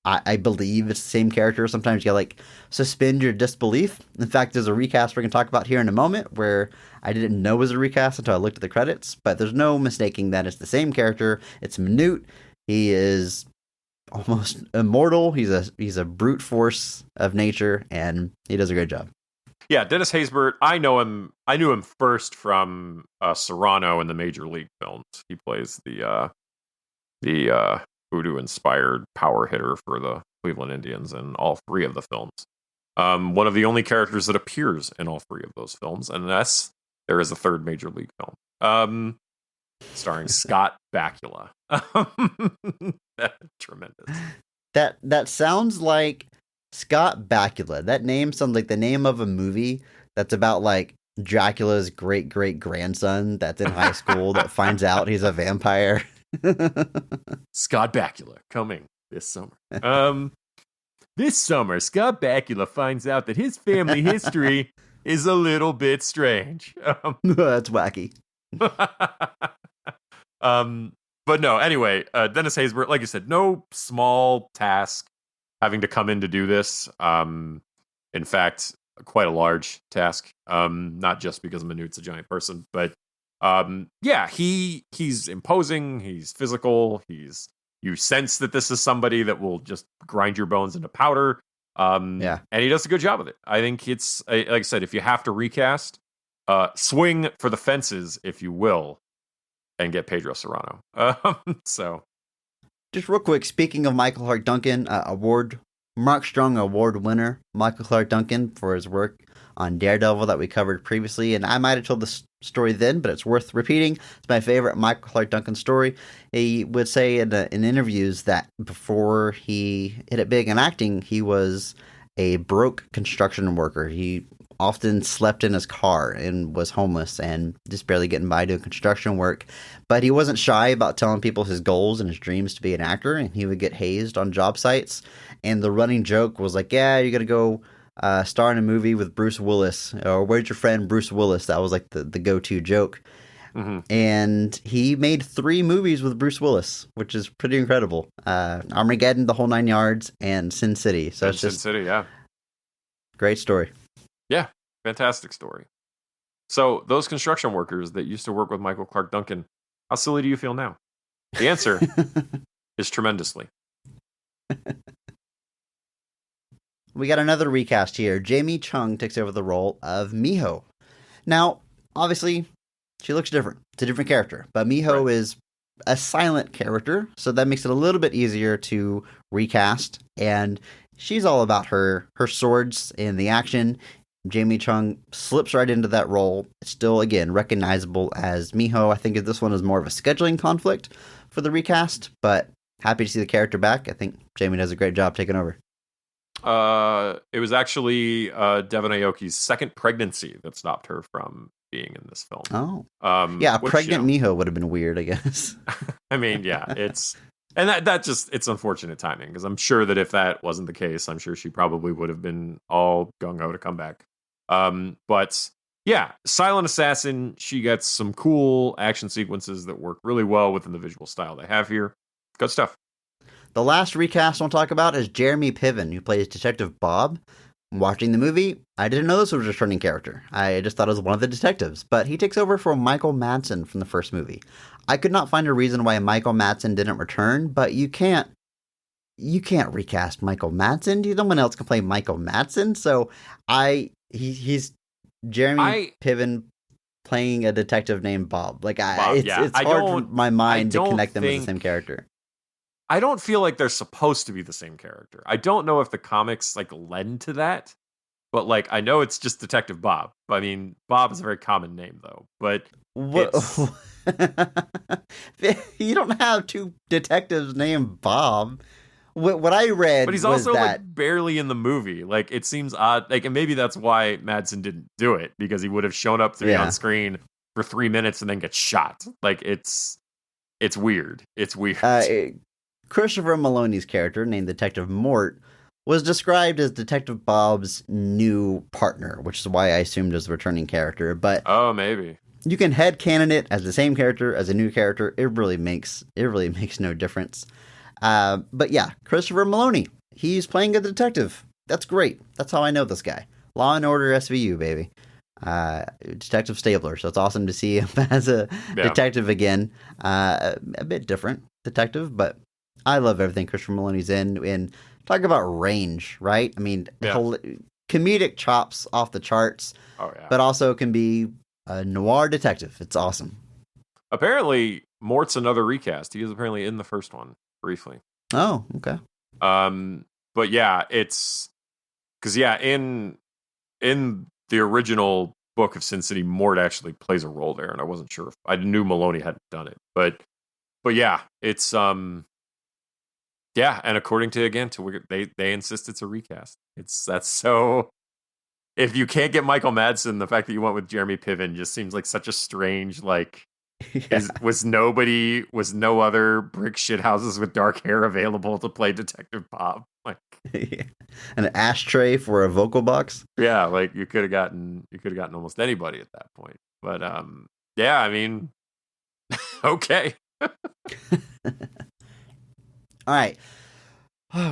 Speaker 2: I believe it's the same character. Sometimes you gotta suspend your disbelief. In fact, there's a recast we're going to talk about here in a moment where I didn't know it was a recast until I looked at the credits, but there's no mistaking that it's the same character. It's Minute. He is almost immortal. He's a brute force of nature, and he does a great job.
Speaker 3: Yeah, Dennis Haysbert, I knew him first from Serrano in the Major League films. He plays the voodoo-inspired power hitter for the Cleveland Indians in all three of the films. One of the only characters that appears in all three of those films, unless there is a third Major League film, starring Scott Bakula. Tremendous.
Speaker 2: That sounds like Scott Bakula. That name sounds like the name of a movie that's about Dracula's great-great-grandson that's in high school that finds out he's a vampire.
Speaker 3: Scott Bakula coming this summer. This summer, Scott Bakula finds out that his family history is a little bit strange.
Speaker 2: That's wacky.
Speaker 3: But no, anyway, Dennis Haysbert, like you said, no small task having to come in to do this. In fact, quite a large task. Not just because Minute's a giant person, but he's imposing, he's physical, you sense that this is somebody that will just grind your bones into powder. And he does a good job of it. I think it's, like I said, if you have to recast, swing for the fences, if you will, and get Pedro Serrano. So,
Speaker 2: just real quick, speaking of Michael Clarke Duncan, Mark Strong Award winner Michael Clarke Duncan for his work on Daredevil that we covered previously, and I might have told the story then, but it's worth repeating. It's my favorite Michael Clarke Duncan story. He would say in interviews that before he hit it big in acting, he was a broke construction worker. He often slept in his car and was homeless and just barely getting by doing construction work. But he wasn't shy about telling people his goals and his dreams to be an actor, and he would get hazed on job sites. And the running joke was you're going to go star in a movie with Bruce Willis, or where's your friend Bruce Willis? That was the go-to joke. And he made 3 movies with Bruce Willis, which is pretty incredible. Armageddon, The Whole Nine Yards, and Sin City. So it's just
Speaker 3: Sin City, yeah.
Speaker 2: Great story.
Speaker 3: Yeah, fantastic story. So those construction workers that used to work with Michael Clark Duncan, how silly do you feel now? The answer is tremendously.
Speaker 2: We got another recast here. Jamie Chung takes over the role of Miho. Now, obviously, she looks different. It's a different character. But Miho is a silent character, so that makes it a little bit easier to recast. And she's all about her swords and the action. Jamie Chung slips right into that role. Still, again, recognizable as Miho. I think this one is more of a scheduling conflict for the recast, but happy to see the character back. I think Jamie does a great job taking over.
Speaker 3: It was actually Devon Aoki's second pregnancy that stopped her from being in this film.
Speaker 2: Oh, yeah, a pregnant Miho would have been weird, I guess.
Speaker 3: I mean, yeah, it's it's unfortunate timing, because I'm sure that if that wasn't the case, I'm sure she probably would have been all gung ho to come back. But yeah, Silent Assassin, she gets some cool action sequences that work really well within the visual style they have here. Good stuff.
Speaker 2: The last recast I want to talk about is Jeremy Piven, who plays Detective Bob. Watching the movie, I didn't know this was a returning character. I just thought it was one of the detectives, but he takes over for Michael Madsen from the first movie. I could not find a reason why Michael Madsen didn't return, but you can't recast Michael Madsen. No one else can play Michael Madsen, so he's Jeremy Piven playing a detective named Bob. Like it's hard for my mind to connect them as the same character.
Speaker 3: I don't feel like they're supposed to be the same character. I don't know if the comics lend to that, but I know it's just Detective Bob. I mean, Bob is a very common name though, but
Speaker 2: you don't have 2 detectives named Bob. What I read,
Speaker 3: but he's also barely in the movie. It seems odd. And maybe that's why Madsen didn't do it, because he would have shown up on screen for 3 minutes and then get shot. It's weird. It's weird.
Speaker 2: Christopher Maloney's character, named Detective Mort, was described as Detective Bob's new partner, which is why I assumed as a returning character. But
Speaker 3: maybe
Speaker 2: you can headcanon it as the same character as a new character. It really makes no difference. But yeah, Christopher Maloney, he's playing a detective. That's great. That's how I know this guy. Law and Order SVU, baby. Detective Stabler. So it's awesome to see him as a detective again. A bit different detective, but I love everything Christopher Maloney's in. And talk about range, right? I mean, comedic chops off the charts, but also can be a noir detective. It's awesome.
Speaker 3: Apparently, Mort's another recast. He was apparently in the first one briefly.
Speaker 2: Oh, okay.
Speaker 3: But yeah, it's because in the original book of Sin City, Mort actually plays a role there, and I wasn't sure if I knew Maloney hadn't done it, but yeah, it's and according to they insist it's a recast. That's so. If you can't get Michael Madsen, the fact that you went with Jeremy Piven just seems like such a strange was no other brick shit houses with dark hair available to play Detective Bob.
Speaker 2: An ashtray for a vocal box.
Speaker 3: Yeah, you could have gotten almost anybody at that point. But I mean, okay.
Speaker 2: All right.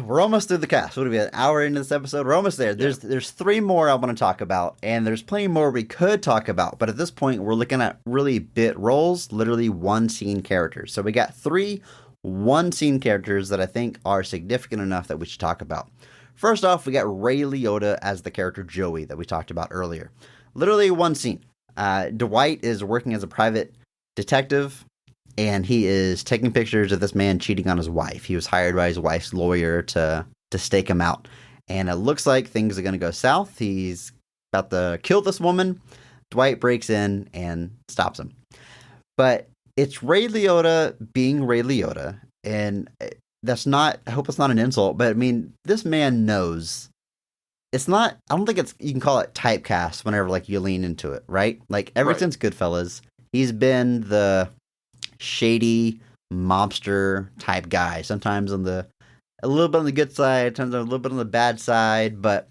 Speaker 2: We're almost through the cast. What are we, an hour into this episode? We're almost there. There's 3 more I want to talk about, and there's plenty more we could talk about. But at this point, we're looking at really bit roles, literally one-scene characters. So we got 3 one-scene characters that I think are significant enough that we should talk about. First off, we got Ray Liotta as the character Joey that we talked about earlier. Literally one scene. Dwight is working as a private detective, and he is taking pictures of this man cheating on his wife. He was hired by his wife's lawyer to stake him out. And it looks like things are going to go south. He's about to kill this woman. Dwight breaks in and stops him. But it's Ray Liotta being Ray Liotta. And that's not, I hope it's not an insult, but I mean, this man knows. It's not, I don't think you can call it typecast whenever you lean into it, right? Ever since Goodfellas, he's been the shady mobster type guy, sometimes a little bit on the good side, sometimes a little bit on the bad side, but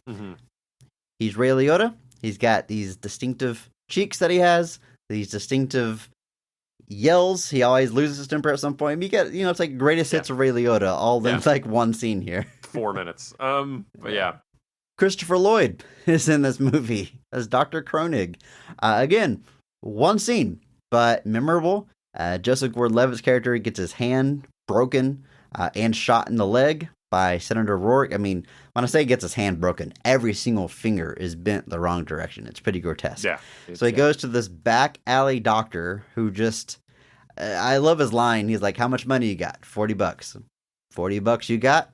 Speaker 2: he's Ray Liotta. He's got these distinctive cheeks that he has, these distinctive yells. He always loses his temper at some point. You get, it's like greatest hits of Ray Liotta, all in like one scene here.
Speaker 3: 4 minutes. But yeah.
Speaker 2: Christopher Lloyd is in this movie as Dr. Kronig. Again, one scene, but memorable. Joseph Gordon-Levitt's character gets his hand broken and shot in the leg by Senator Rourke. I mean, when I say gets his hand broken, every single finger is bent the wrong direction. It's pretty grotesque.
Speaker 3: Yeah.
Speaker 2: So he goes to this back alley doctor who just, I love his line. He's like, how much money you got? $40. $40 you got?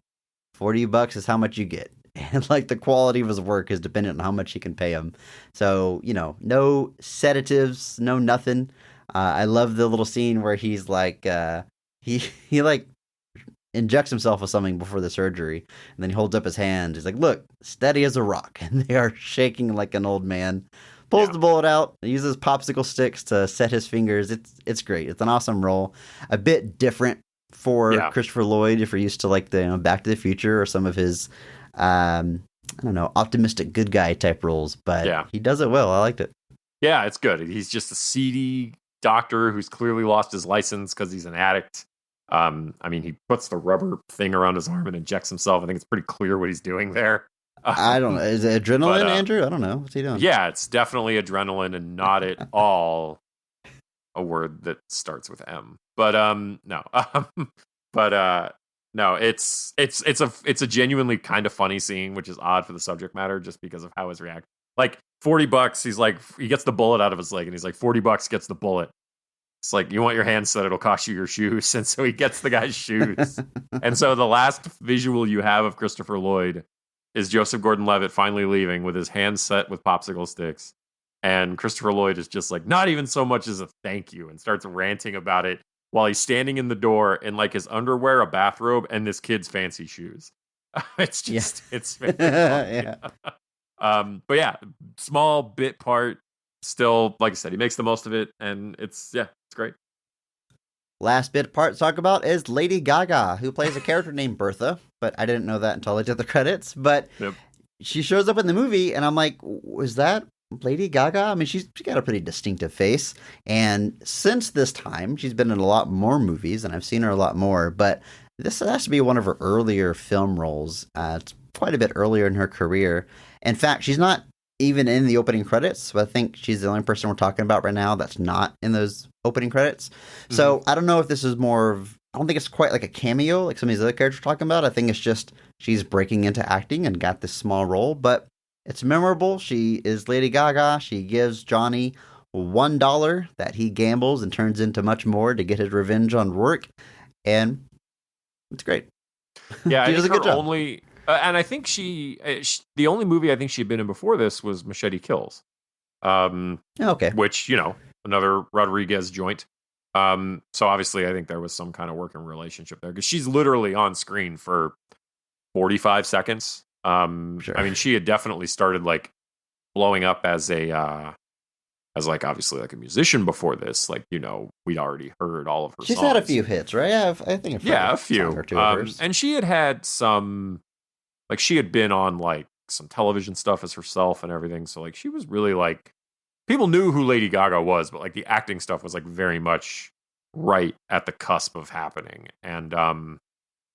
Speaker 2: $40 is how much you get. And like the quality of his work is dependent on how much he can pay him. So, no sedatives, no nothing. I love the little scene where he's like, he like injects himself with something before the surgery, and then he holds up his hand. He's like, look, steady as a rock. And they are shaking like an old man. Pulls the bullet out, uses popsicle sticks to set his fingers. It's great. It's an awesome role. A bit different for Christopher Lloyd if you're used to like the Back to the Future or some of his optimistic good guy type roles, but he does it well. I liked it.
Speaker 3: Yeah, it's good. He's just a seedy doctor who's clearly lost his license because he's an addict. He puts the rubber thing around his arm and injects himself. I think it's pretty clear what he's doing there.
Speaker 2: I don't know. Is it adrenaline, Andrew? I don't know. What's he doing? Yeah,
Speaker 3: it's definitely adrenaline and not at all a word that starts with M. But no. No, it's a genuinely kind of funny scene, which is odd for the subject matter, just because of how his react. Like $40, he's like, he gets the bullet out of his leg, and he's like, $40 gets the bullet. It's like, you want your hand set, it'll cost you your shoes, and so he gets the guy's shoes. And so the last visual you have of Christopher Lloyd is Joseph Gordon-Levitt finally leaving with his hand set with popsicle sticks, and Christopher Lloyd is just like, not even so much as a thank you, and starts ranting about it while he's standing in the door in like his underwear, a bathrobe, and this kid's fancy shoes. It's just, it's very funny. But yeah, small bit part. Still, like I said, he makes the most of it, and it's great.
Speaker 2: Last bit part to talk about is Lady Gaga, who plays a character named Bertha, but I didn't know that until I did the credits. But she shows up in the movie, and I'm like, was that Lady Gaga? I mean, she's got a pretty distinctive face, and since this time, she's been in a lot more movies, and I've seen her a lot more, but this has to be one of her earlier film roles. It's quite a bit earlier in her career. In fact, she's not even in the opening credits, so I think she's the only person we're talking about right now that's not in those opening credits. Mm-hmm. So I don't know if this is more of, I don't think it's quite like a cameo like some of these other characters we're talking about. I think it's just she's breaking into acting and got this small role, but it's memorable. She is Lady Gaga. She gives Johnny $1 that he gambles and turns into much more to get his revenge on Rourke, and it's great.
Speaker 3: Yeah, she does a good job. And I think she the only movie I think she'd been in before this was Machete Kills.
Speaker 2: Okay.
Speaker 3: Which, another Rodriguez joint. So obviously I think there was some kind of working relationship there, because she's literally on screen for 45 seconds. Sure. I mean, she had definitely started like blowing up as obviously like a musician before this. Like, we'd already heard all of her
Speaker 2: She's
Speaker 3: songs.
Speaker 2: had a few hits, right? Yeah, I think
Speaker 3: a few. Or two of hers. And she had some, like, she had been on like some television stuff as herself and everything. So like, she was really like, people knew who Lady Gaga was, but like the acting stuff was like very much right at the cusp of happening. And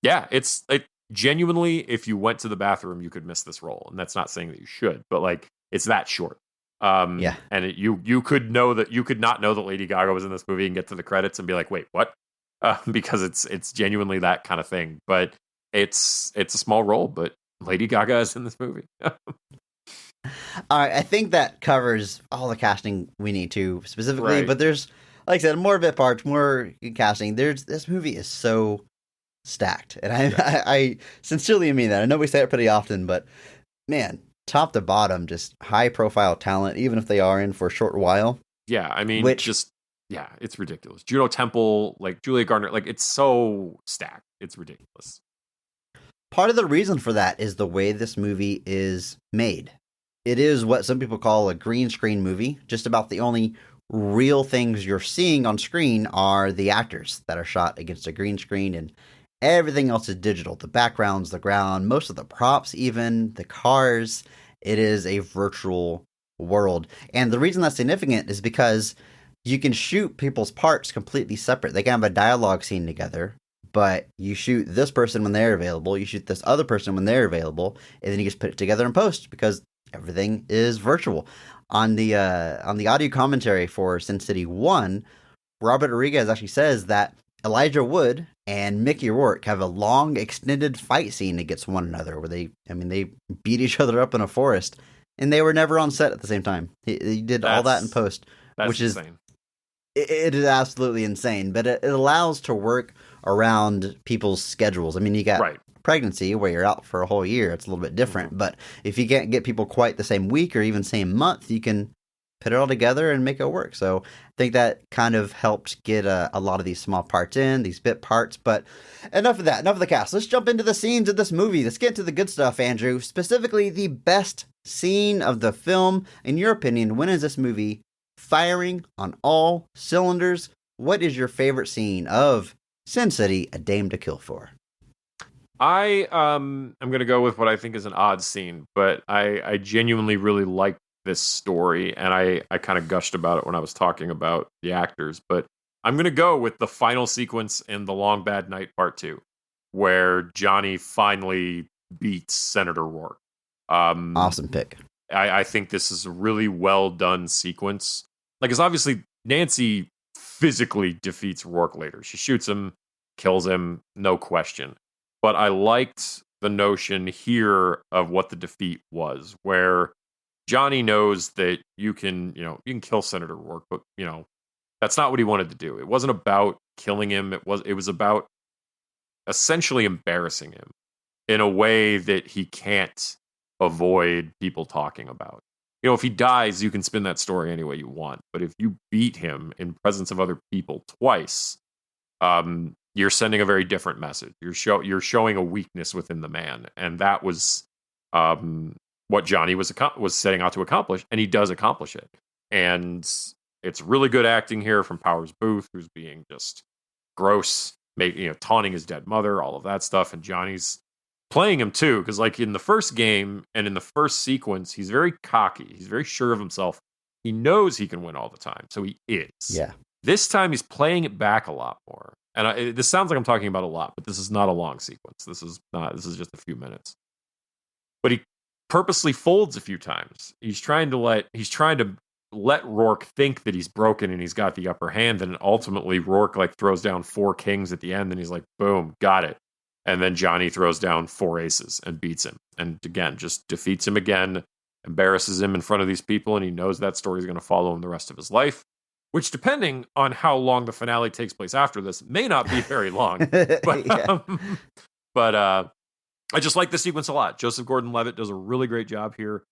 Speaker 3: it's like, genuinely, if you went to the bathroom, you could miss this role, and that's not saying that you should, but like, it's that short. And you could not know that Lady Gaga was in this movie and get to the credits and be like, wait, what? Because it's genuinely that kind of thing. But it's a small role, but Lady Gaga is in this movie.
Speaker 2: All right, I think that covers all the casting we need to specifically, but there's, like I said, more bit parts, more casting. This movie is so stacked, and I sincerely mean that. I know we say it pretty often, but man, top to bottom, just high profile talent, even if they are in for a short while.
Speaker 3: Yeah, I mean, it's ridiculous. Juno Temple, like Julia Garner, like, it's so stacked. It's ridiculous.
Speaker 2: Part of the reason for that is the way this movie is made. It is what some people call a green screen movie. Just about the only real things you're seeing on screen are the actors that are shot against a green screen, and everything else is digital. The backgrounds, the ground, most of the props, even the cars. It is a virtual world. And the reason that's significant is because you can shoot people's parts completely separate. They can have a dialogue scene together, but you shoot this person when they're available, you shoot this other person when they're available, and then you just put it together in post because everything is virtual. On the audio commentary for Sin City 1, Robert Rodriguez actually says that Elijah Wood and Mickey Rourke have a long, extended fight scene against one another where they beat each other up in a forest, and they were never on set at the same time. He did all that in post, which is insane. It is absolutely insane, but it allows to work around people's schedules. I mean, you got pregnancy where you're out for a whole year. It's a little bit different, but if you can't get people quite the same week or even same month, you can put it all together and make it work. So I think that kind of helped get a lot of these small parts in, these bit parts. But enough of that, enough of the cast. Let's jump into the scenes of this movie. Let's get into the good stuff, Andrew. Specifically, the best scene of the film. In your opinion, when is this movie firing on all cylinders? What is your favorite scene of Sin City, A Dame to Kill For?
Speaker 3: I am going to go with what I think is an odd scene, but I genuinely really like this story, and I kind of gushed about it when I was talking about the actors, but I'm going to go with the final sequence in The Long Bad Night Part 2, where Johnny finally beats Senator Rourke.
Speaker 2: Awesome pick.
Speaker 3: I think this is a really well done sequence. Like, it's obviously Nancy physically defeats Rourke later. She shoots him, kills him, no question. But I liked the notion here of what the defeat was, where Johnny knows that you can kill Senator Rourke, but that's not what he wanted to do. It wasn't about killing him. It was about essentially embarrassing him in a way that he can't avoid people talking about. If he dies, you can spin that story any way you want. But if you beat him in presence of other people twice, you're sending a very different message. You're showing a weakness within the man, and that was what Johnny was setting out to accomplish, and he does accomplish it. And it's really good acting here from Powers Booth, who's being just gross, taunting his dead mother, all of that stuff, and Johnny's playing him too, because like in the first game and in the first sequence, he's very cocky, he's very sure of himself, he knows he can win all the time, so he is.
Speaker 2: Yeah.
Speaker 3: This time he's playing it back a lot more, and this sounds like I'm talking about a lot, but this is not a long sequence. This is just a few minutes. But he purposely folds a few times. He's trying to let Rourke think that he's broken and he's got the upper hand, and ultimately Rourke throws down 4 kings at the end, and he's like, boom, got it. And then Johnny throws down 4 aces and beats him, and again just defeats him again, embarrasses him in front of these people, and he knows that story is going to follow him the rest of his life, which, depending on how long the finale takes place after this, may not be very long. But I just like the sequence a lot. Joseph Gordon-Levitt does a really great job here.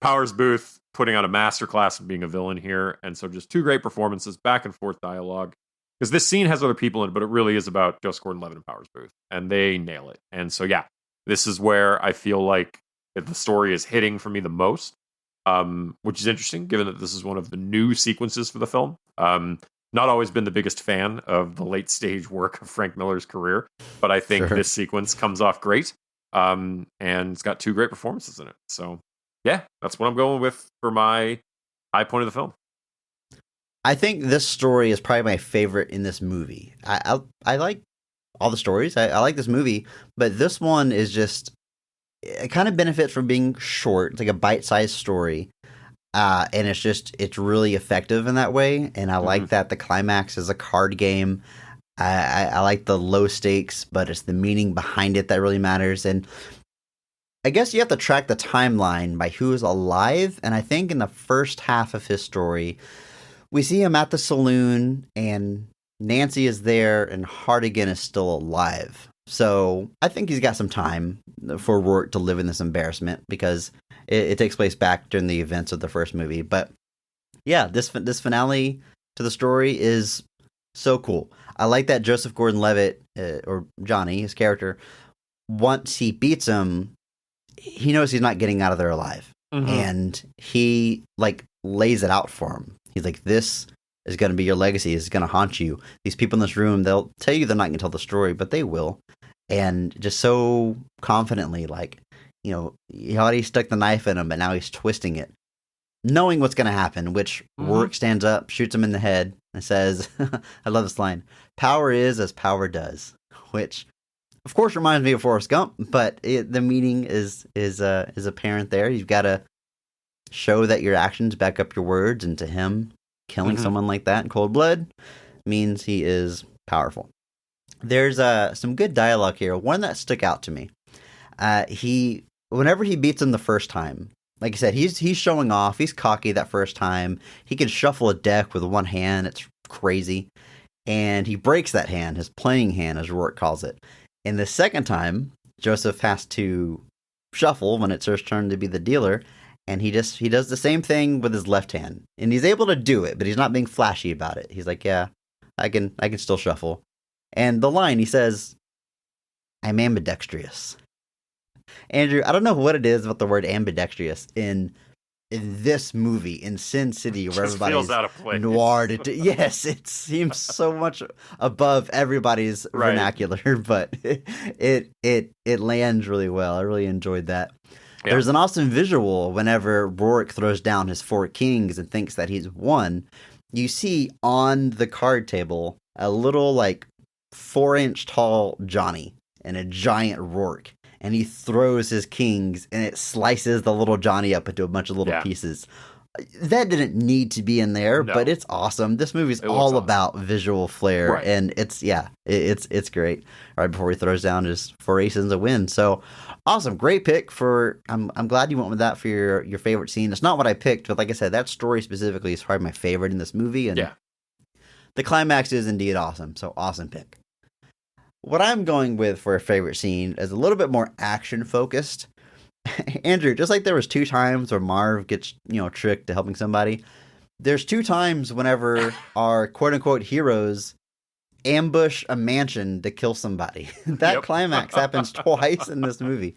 Speaker 3: Powers Booth putting on a masterclass of being a villain here. And so just 2 great performances, back and forth dialogue. Because this scene has other people in it, but it really is about Joseph Gordon-Levitt and Powers Booth. And they nail it. And so, yeah, this is where I feel like the story is hitting for me the most, which is interesting, given that this is one of the new sequences for the film. Not always been the biggest fan of the late stage work of Frank Miller's career, but I think this sequence comes off great. And it's got 2 great performances in it. So, yeah, that's what I'm going with for my high point of the film.
Speaker 2: I think this story is probably my favorite in this movie. I like all the stories. I like this movie, but this one is just, it kind of benefits from being short. It's like a bite-sized story. And it's really effective in that way. And I like that the climax is a card game. I like the low stakes, but it's the meaning behind it that really matters. And I guess you have to track the timeline by who is alive. And I think in the first half of his story, we see him at the saloon, and Nancy is there, and Hartigan is still alive. So I think he's got some time for Rourke to live in this embarrassment, because it takes place back during the events of the first movie. But yeah, this finale to the story is so cool. I like that Joseph Gordon-Levitt, or Johnny, his character, once he beats him, he knows he's not getting out of there alive. And he lays it out for him. He's like, this is going to be your legacy. It's going to haunt you. These people in this room, they'll tell you they're not going to tell the story, but they will. And just so confidently, he already stuck the knife in him, but now he's twisting it. knowing what's going to happen, which Rourke stands up, shoots him in the head, and says, I love this line, "Power is as power does," which, of course, reminds me of Forrest Gump, but the meaning is apparent there. You've got to show that your actions back up your words, and to him, killing someone like that in cold blood means he is powerful. There's some good dialogue here. One that stuck out to me. Whenever he beats him the first time, like I said, he's showing off. He's cocky that first time. He can shuffle a deck with one hand. It's crazy. And he breaks that hand, his playing hand, as Rourke calls it. And the second time, Joseph has to shuffle when it's his turn to be the dealer. And he does the same thing with his left hand. And he's able to do it, but he's not being flashy about it. He's like, yeah, I can still shuffle. And the line, he says, "I'm ambidextrous." Andrew, I don't know what it is about the word ambidextrous in this movie, in Sin City, where everybody's
Speaker 3: feels out of place.
Speaker 2: Noir. Yes, it seems so much above everybody's vernacular, but it lands really well. I really enjoyed that. Yeah. There's an awesome visual whenever Rourke throws down his 4 kings and thinks that he's won. You see on the card table a little 4-inch tall Johnny and a giant Rourke. And he throws his kings, and it slices the little Johnny up into a bunch of little pieces. That didn't need to be in there, but it's awesome. This movie's all about visual flair, and it's great. Right before he throws down his 4 aces a win. So awesome, great pick for. I'm glad you went with that for your favorite scene. It's not what I picked, but like I said, that story specifically is probably my favorite in this movie, and the climax is indeed awesome. So awesome pick. What I'm going with for a favorite scene is a little bit more action focused. Andrew, just like there was 2 times where Marv gets, tricked to helping somebody, there's 2 times whenever our quote unquote heroes ambush a mansion to kill somebody. That climax happens twice in this movie.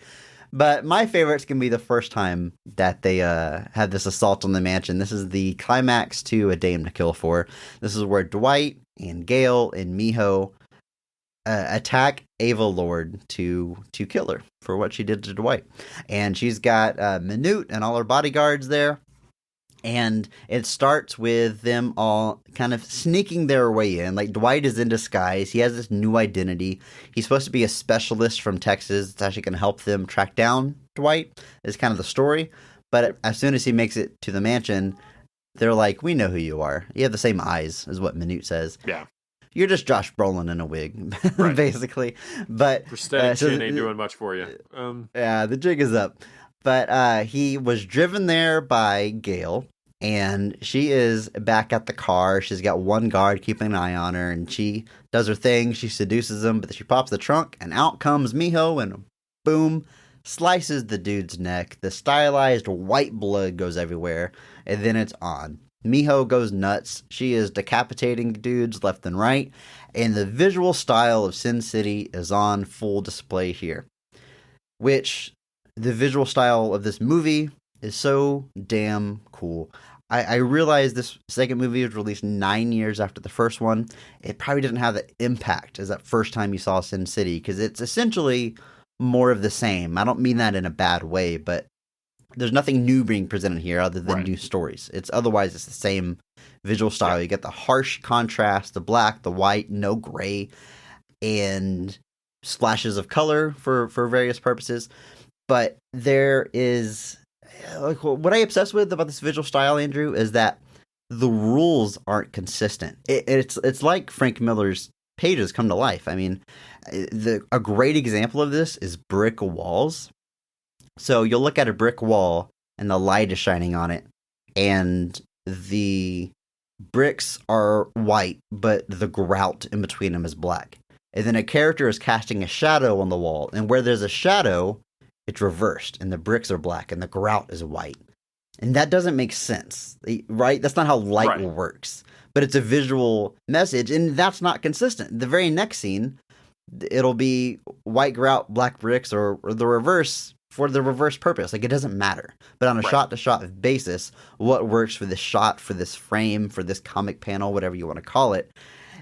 Speaker 2: But my favorites can be the first time that they had this assault on the mansion. This is the climax to A Dame to Kill For. This is where Dwight and Gale and Miho attack Ava Lord to kill her for what she did to Dwight. And she's got Minute and all her bodyguards there. And it starts with them all kind of sneaking their way in. Like, Dwight is in disguise. He has this new identity. He's supposed to be a specialist from Texas that's actually going to help them track down Dwight, is kind of the story. But as soon as he makes it to the mansion, they're like, "We know who you are. You have the same eyes," is what Minute says.
Speaker 3: Yeah.
Speaker 2: You're just Josh Brolin in a wig, basically. But
Speaker 3: prosthetic chin ain't doing much for you.
Speaker 2: Yeah, the jig is up. But he was driven there by Gale, and she is back at the car. She's got one guard keeping an eye on her, and she does her thing. She seduces him, but she pops the trunk, and out comes Miho, and boom, slices the dude's neck. The stylized white blood goes everywhere, and then it's on. Miho goes nuts. She is decapitating dudes left and right, and the visual style of Sin City is on full display here. Which, the visual style of this movie is so damn cool. I realize this second movie was released 9 years after the first one. It probably didn't have the impact as that first time you saw Sin City, because it's essentially more of the same. I don't mean that in a bad way, but there's nothing new being presented here other than new stories. Otherwise it's the same visual style. You get the harsh contrast, the black, the white, no gray, and splashes of color for various purposes. But there is, like, what I obsess with about this visual style, Andrew, is that the rules aren't consistent. It's like Frank Miller's pages come to life. I mean, a great example of this is brick walls. So you'll look at a brick wall and the light is shining on it, and the bricks are white, but the grout in between them is black. And then a character is casting a shadow on the wall, and where there's a shadow, it's reversed, and the bricks are black, and the grout is white. And that doesn't make sense, right? That's not how light works. But it's a visual message, and that's not consistent. The very next scene, it'll be white grout, black bricks, or the reverse for the reverse purpose. Like, it doesn't matter. But on a shot-to-shot basis, what works for this shot, for this frame, for this comic panel, whatever you want to call it.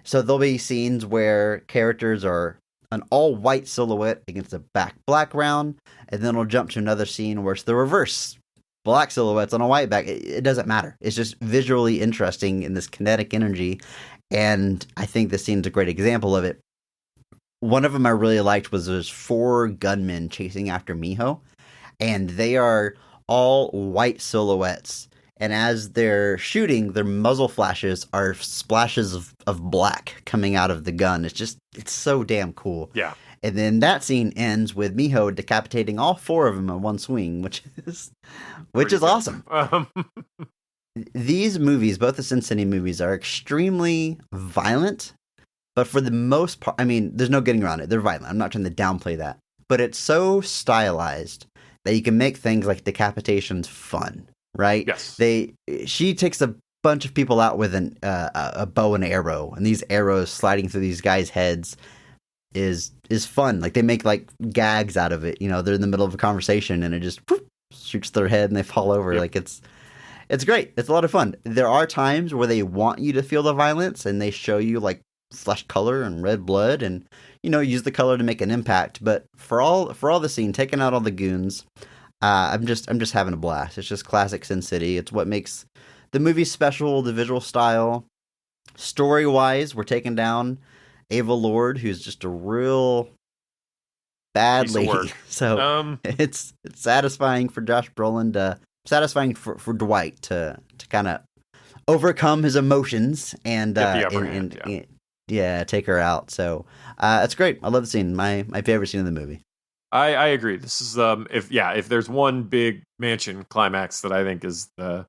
Speaker 2: So there'll be scenes where characters are an all-white silhouette against a background, and then we'll jump to another scene where it's the reverse. black silhouettes on a white back. It doesn't matter. It's just visually interesting in this kinetic energy. And I think this scene's a great example of it. One of them I really liked was there's 4 gunmen chasing after Miho, and they are all white silhouettes. And as they're shooting, their muzzle flashes are splashes of black coming out of the gun. It's so damn cool.
Speaker 3: Yeah.
Speaker 2: And then that scene ends with Miho decapitating all 4 of them in one swing, which is awesome. These movies, both the Sin City movies, are extremely violent, but for the most part, I mean, there's no getting around it. They're violent. I'm not trying to downplay that. But it's so stylized that you can make things like decapitations fun, right?
Speaker 3: Yes.
Speaker 2: She takes a bunch of people out with a bow and arrow, and these arrows sliding through these guys' heads is fun. Like, they make like gags out of it. You know, they're in the middle of a conversation and it just poof, shoots their head and they fall over. Yep. Like, it's great. It's a lot of fun. There are times where they want you to feel the violence and they show you like flesh color and red blood and, you know, use the color to make an impact. But for all the scene, taking out all the goons, I'm just having a blast. It's just classic Sin City. It's what makes the movie special, the visual style. Story-wise, we're taking down Ava Lord, who's just a real bad lady. So it's satisfying for Josh Brolin satisfying for Dwight to kind of overcome his emotions and take her out. So it's great. I love the scene. My favorite scene in the movie.
Speaker 3: I agree. This is if there's one big mansion climax that I think is the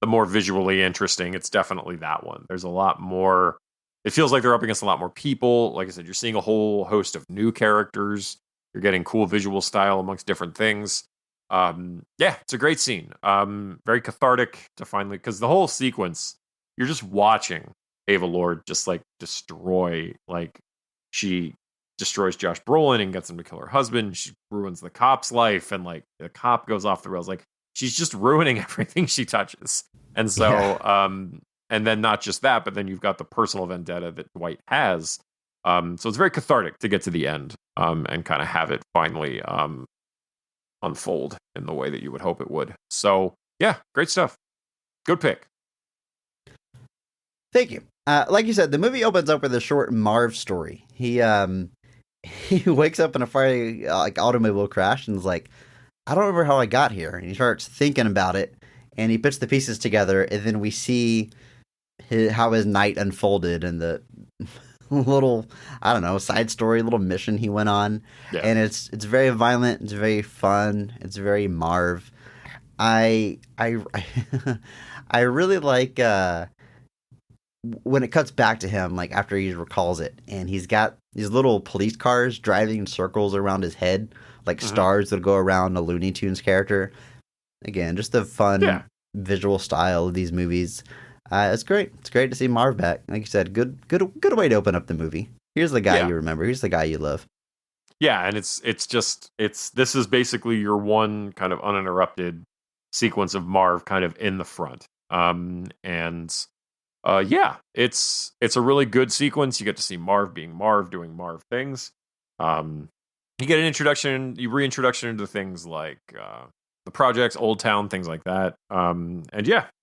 Speaker 3: more visually interesting, it's definitely that one. There's a lot more. It feels like they're up against a lot more people. Like I said, you're seeing a whole host of new characters. You're getting cool visual style amongst different things. It's a great scene. Very cathartic to finally, because the whole sequence, you're just watching Ava Lord just like destroy, like she destroys Josh Brolin and gets him to kill her husband. She ruins the cop's life, and like the cop goes off the rails. Like, she's just ruining everything she touches. And so, and then not just that, but then you've got the personal vendetta that Dwight has. So it's very cathartic to get to the end, and kind of have it finally unfold in the way that you would hope it would. So yeah, great stuff. Good pick.
Speaker 2: Thank you. Like you said, the movie opens up with a short Marv story. He wakes up in a fiery automobile crash and is like, I don't remember how I got here. And he starts thinking about it, and he puts the pieces together, and then we see how his night unfolded and the little, I don't know, side story, little mission he went on. Yeah. And it's very violent, it's very fun, it's very Marv. I really like when it cuts back to him, like after he recalls it, and he's got these little police cars driving in circles around his head, like stars that go around a Looney Tunes character. Again, just the fun visual style of these movies. It's great. It's great to see Marv back. Like you said, good way to open up the movie. Here's the guy you remember. Here's the guy you love.
Speaker 3: Yeah, and this is basically your one kind of uninterrupted sequence of Marv kind of in the front. It's a really good sequence. You get to see Marv being Marv, doing Marv things. You get an reintroduction into things like the projects, Old Town, things like that.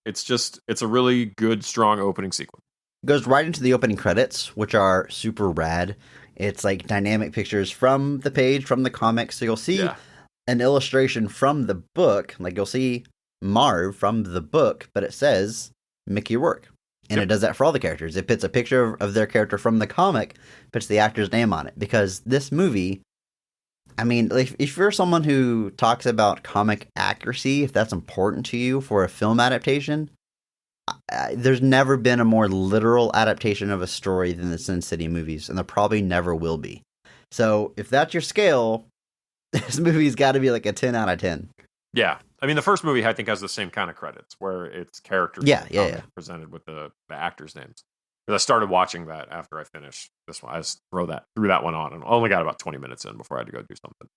Speaker 3: It's a really good, strong opening sequence.
Speaker 2: Goes right into the opening credits, which are super rad. It's like dynamic pictures from the page, from the comic. So you'll see an illustration from the book. Like, you'll see Marv from the book, but it says Mickey Rourke. And it does that for all the characters. It puts a picture of their character from the comic, puts the actor's name on it. Because this movie, I mean, if you're someone who talks about comic accuracy, if that's important to you for a film adaptation, there's never been a more literal adaptation of a story than the Sin City movies, and there probably never will be. So if that's your scale, this movie's got to be like a 10 out of 10.
Speaker 3: Yeah. I mean, the first movie, I think, has the same kind of credits, where it's characters presented with the actors' names. Because I started watching that after I finished this one. I just threw that one on, and only got about 20 minutes in before I had to go do something.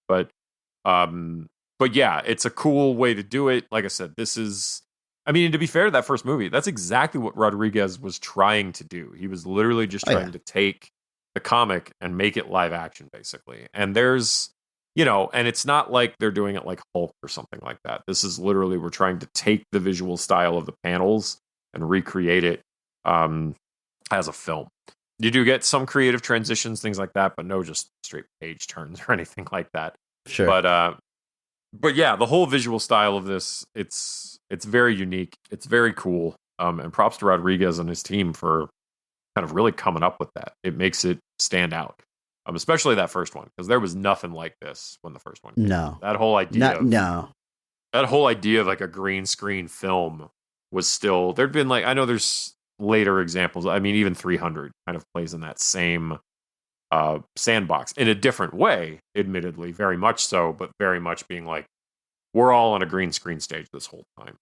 Speaker 3: But yeah, it's a cool way to do it. Like I said, to be fair to that first movie, that's exactly what Rodriguez was trying to do. He was literally just trying to take the comic and make it live action, basically. And there's and it's not like they're doing it like Hulk or something like that. This is literally, we're trying to take the visual style of the panels and recreate it as a film. You do get some creative transitions, things like that, but no just straight page turns or anything like that.
Speaker 2: Sure.
Speaker 3: But yeah, the whole visual style of this, it's very unique. It's very cool. And props to Rodriguez and his team for kind of really coming up with that. It makes it stand out. Especially that first one, because there was nothing like this when the first one came out. That whole idea that whole idea of like a green screen film was still, there'd been like, I know there's later examples. I mean, even 300 kind of plays in that same sandbox in a different way, admittedly, very much so, but very much being like, we're all on a green screen stage this whole time.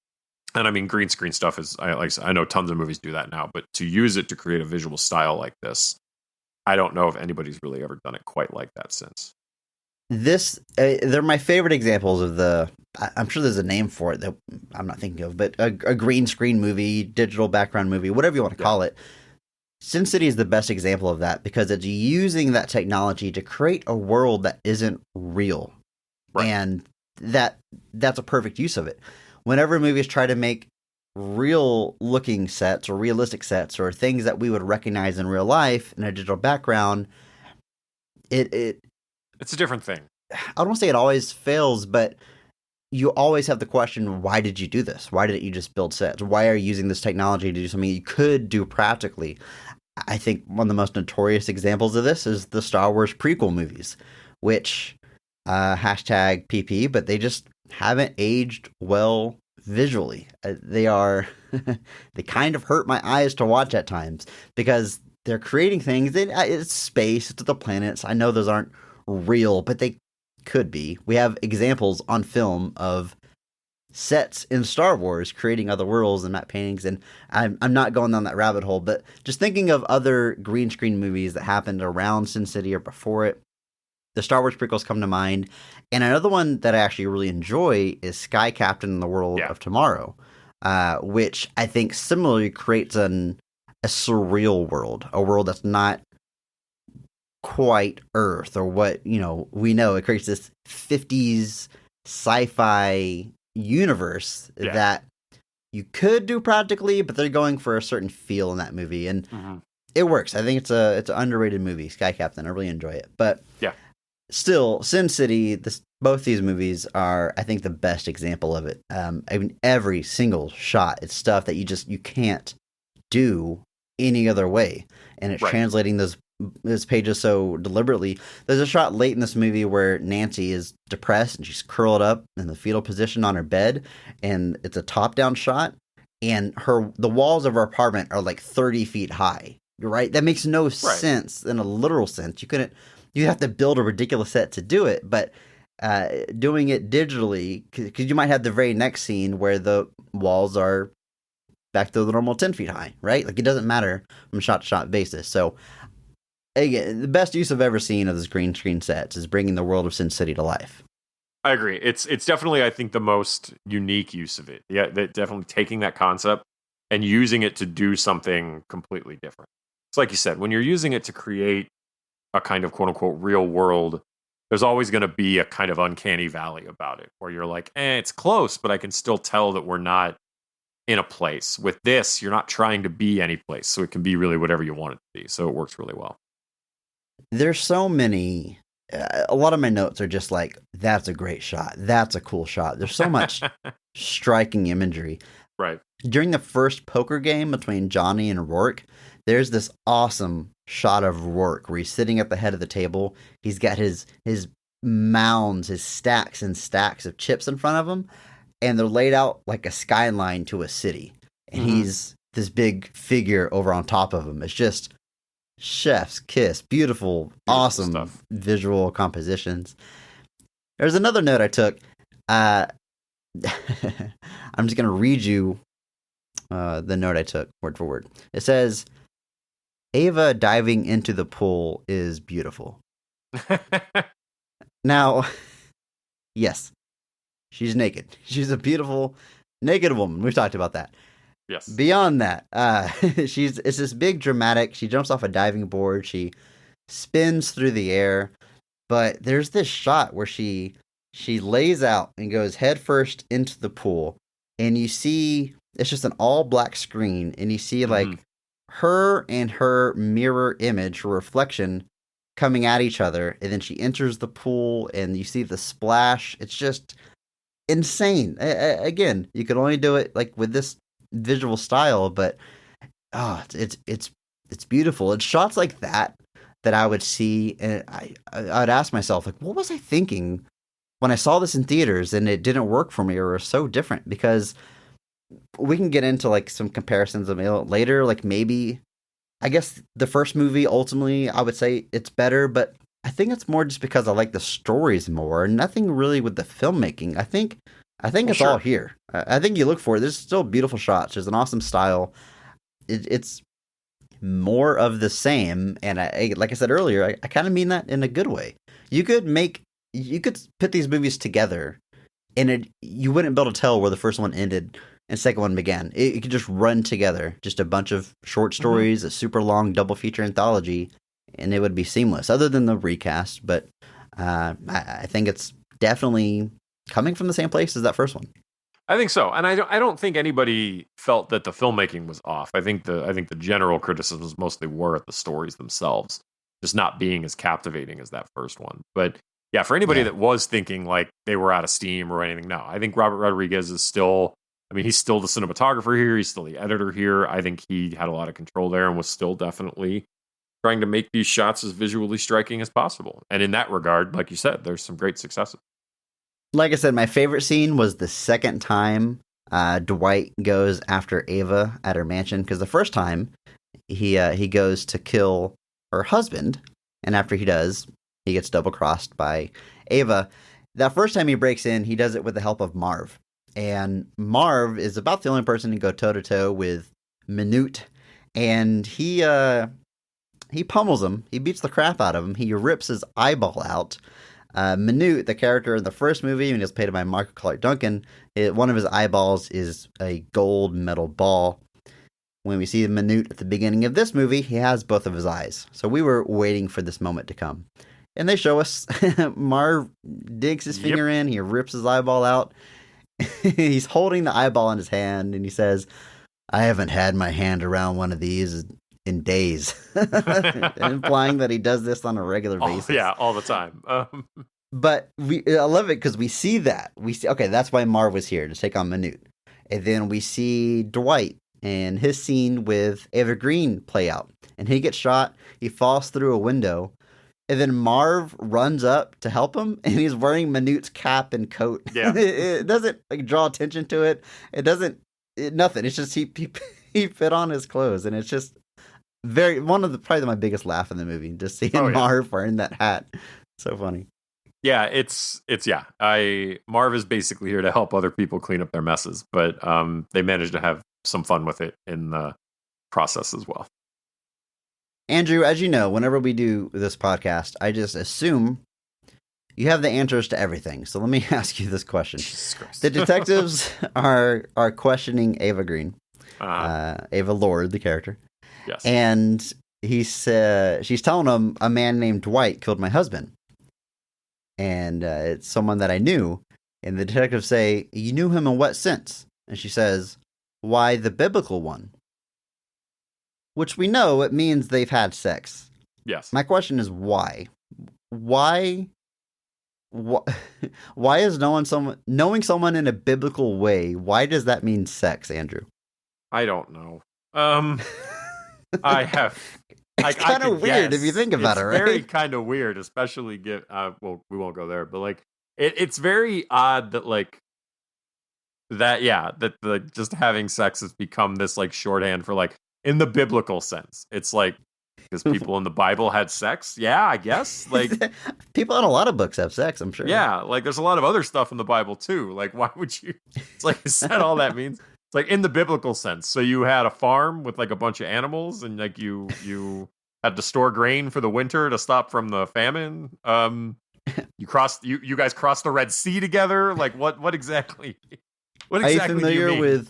Speaker 3: And I mean, green screen stuff is, I know tons of movies do that now, but to use it to create a visual style like this, I don't know if anybody's really ever done it quite like that since.
Speaker 2: They're my favorite examples of I'm sure there's a name for it that I'm not thinking of, but a green screen movie, digital background movie, whatever you want to call it. Sin City is the best example of that because it's using that technology to create a world that isn't real. Right. And that's a perfect use of it. Whenever movies try to make real looking sets or realistic sets or things that we would recognize in real life in a digital background, it's
Speaker 3: a different thing.
Speaker 2: I don't want to say it always fails, but you always have the question, why did you do this? Why didn't you just build sets? Why are you using this technology to do something you could do practically? I think one of the most notorious examples of this is the Star Wars prequel movies, which hashtag PP, but they just haven't aged well visually. They kind of hurt my eyes to watch at times because they're creating things. It's space, it's the planets. I know those aren't real, but they could be. We have examples on film of sets in Star Wars creating other worlds and map paintings, and I'm not going down that rabbit hole, but just thinking of other green screen movies that happened around Sin City or before it, the Star Wars prequels come to mind. And another one that I actually really enjoy is Sky Captain and the World of Tomorrow, which I think similarly creates a surreal world, a world that's not quite Earth or what, we know. It creates this 50s sci-fi universe that you could do practically, but they're going for a certain feel in that movie, and it works. I think it's an underrated movie, Sky Captain. I really enjoy it. But still, Sin City, both these movies are, I think, the best example of it. I mean, every single shot, it's stuff that you can't do any other way, and it's translating those pages so deliberately. There's a shot late in this movie where Nancy is depressed and she's curled up in the fetal position on her bed, and it's a top-down shot, and the walls of her apartment are like 30 feet high. Right? That makes no sense in a literal sense. You have to build a ridiculous set to do it, but doing it digitally, because you might have the very next scene where the walls are back to the normal 10 feet high, right? Like, it doesn't matter from a shot-to-shot basis. So, again, the best use I've ever seen of this green screen sets is bringing the world of Sin City to life.
Speaker 3: I agree. It's definitely, I think, the most unique use of it. Yeah, definitely taking that concept and using it to do something completely different. It's like you said, when you're using it to create a kind of quote-unquote real world, there's always going to be a kind of uncanny valley about it, where you're like, it's close, but I can still tell that we're not in a place. With this, you're not trying to be any place, so it can be really whatever you want it to be, so it works really well.
Speaker 2: There's so many, a lot of my notes are just like, that's a great shot, that's a cool shot. There's so much striking imagery.
Speaker 3: Right.
Speaker 2: During the first poker game between Johnny and Rourke, there's this awesome shot of Rourke where he's sitting at the head of the table. He's got his mounds, his stacks and stacks of chips in front of him, and they're laid out like a skyline to a city. And he's this big figure over on top of him. It's just chef's kiss. Beautiful awesome stuff. Visual compositions. There's another note I took. I'm just going to read you the note I took word for word. It says, Ava diving into the pool is beautiful. Now, yes, she's naked. She's a beautiful naked woman. We've talked about that.
Speaker 3: Yes.
Speaker 2: Beyond that, it's this big dramatic. She jumps off a diving board. She spins through the air. But there's this shot where she lays out and goes head first into the pool, and you see it's just an all black screen, and you see like her and her mirror image, her reflection, coming at each other, and then she enters the pool, and you see the splash. It's just insane. Again, you could only do it like with this visual style, but it's beautiful. It's shots like that I would see, and I'd ask myself, like, what was I thinking when I saw this in theaters and it didn't work for me, or was so different? Because we can get into like some comparisons of it later. Like maybe, I guess the first movie ultimately, I would say it's better, but I think it's more just because I like the stories more. Nothing really with the filmmaking. I think it's all here. I think you look for it. There's still beautiful shots. There's an awesome style. It's more of the same, and like I said earlier, I kind of mean that in a good way. You could put these movies together, and you wouldn't be able to tell where the first one ended and second one began. It could just run together, just a bunch of short stories, a super long double feature anthology, and it would be seamless. Other than the recast, but I think it's definitely coming from the same place as that first one.
Speaker 3: I think so, and I don't think anybody felt that the filmmaking was off. I think the general criticisms mostly were at the stories themselves, just not being as captivating as that first one. But yeah, for anybody that was thinking like they were out of steam or anything, no, I think Robert Rodriguez is still. I mean, he's still the cinematographer here. He's still the editor here. I think he had a lot of control there and was still definitely trying to make these shots as visually striking as possible. And in that regard, like you said, there's some great successes.
Speaker 2: Like I said, my favorite scene was the second time Dwight goes after Ava at her mansion, because the first time he goes to kill her husband, and after he does, he gets double-crossed by Ava. That first time he breaks in, he does it with the help of Marv. And Marv is about the only person to go toe-to-toe with Minute, and he pummels him. He beats the crap out of him. He rips his eyeball out. Minute, the character in the first movie, and he was played by Michael Clark Duncan, one of his eyeballs is a gold metal ball. When we see Minute at the beginning of this movie, he has both of his eyes. So we were waiting for this moment to come. And they show us Marv digs his finger in, he rips his eyeball out. He's holding the eyeball in his hand, and he says, "I haven't had my hand around one of these in days," implying that he does this on a regular basis.
Speaker 3: Yeah, all the time.
Speaker 2: But I love it because we see that. We see, okay, that's why Marv was here, to take on Minute. And then we see Dwight and his scene with Eva Green play out. And he gets shot, he falls through a window, and then Marv runs up to help him, and he's wearing Minute's cap and coat. Yeah. It doesn't like draw attention to it. It doesn't, nothing. It's just he fit on his clothes, and it's just probably my biggest laugh in the movie, just seeing Marv wearing that hat. So funny.
Speaker 3: Yeah, it's Marv is basically here to help other people clean up their messes, but they managed to have some fun with it in the process as well.
Speaker 2: Andrew, as you know, whenever we do this podcast, I just assume you have the answers to everything. So let me ask you this question.
Speaker 3: Jesus Christ.
Speaker 2: The detectives are questioning Ava Green, Ava Lord, the character.
Speaker 3: Yes.
Speaker 2: And she's telling him a man named Dwight killed my husband. And it's someone that I knew. And the detectives say, "You knew him in what sense?" And she says, "Why, the biblical one." Which we know it means they've had sex.
Speaker 3: Yes.
Speaker 2: My question is why? Why is knowing someone in a biblical way, why does that mean sex, Andrew?
Speaker 3: I don't know. It's
Speaker 2: kind of weird if you think about it, right?
Speaker 3: It's very kind of weird, especially well, we won't go there, but like it's very odd that like that just having sex has become this like shorthand for like in the biblical sense. It's like because people in the Bible had sex. Yeah, I guess like
Speaker 2: people in a lot of books have sex, I'm sure.
Speaker 3: Yeah, like there's a lot of other stuff in the Bible too. Like why would you? It's like is that all that means? It's like in the biblical sense. So you had a farm with like a bunch of animals, and like you had to store grain for the winter to stop from the famine. You guys crossed the Red Sea together. Like what exactly? What exactly do you mean?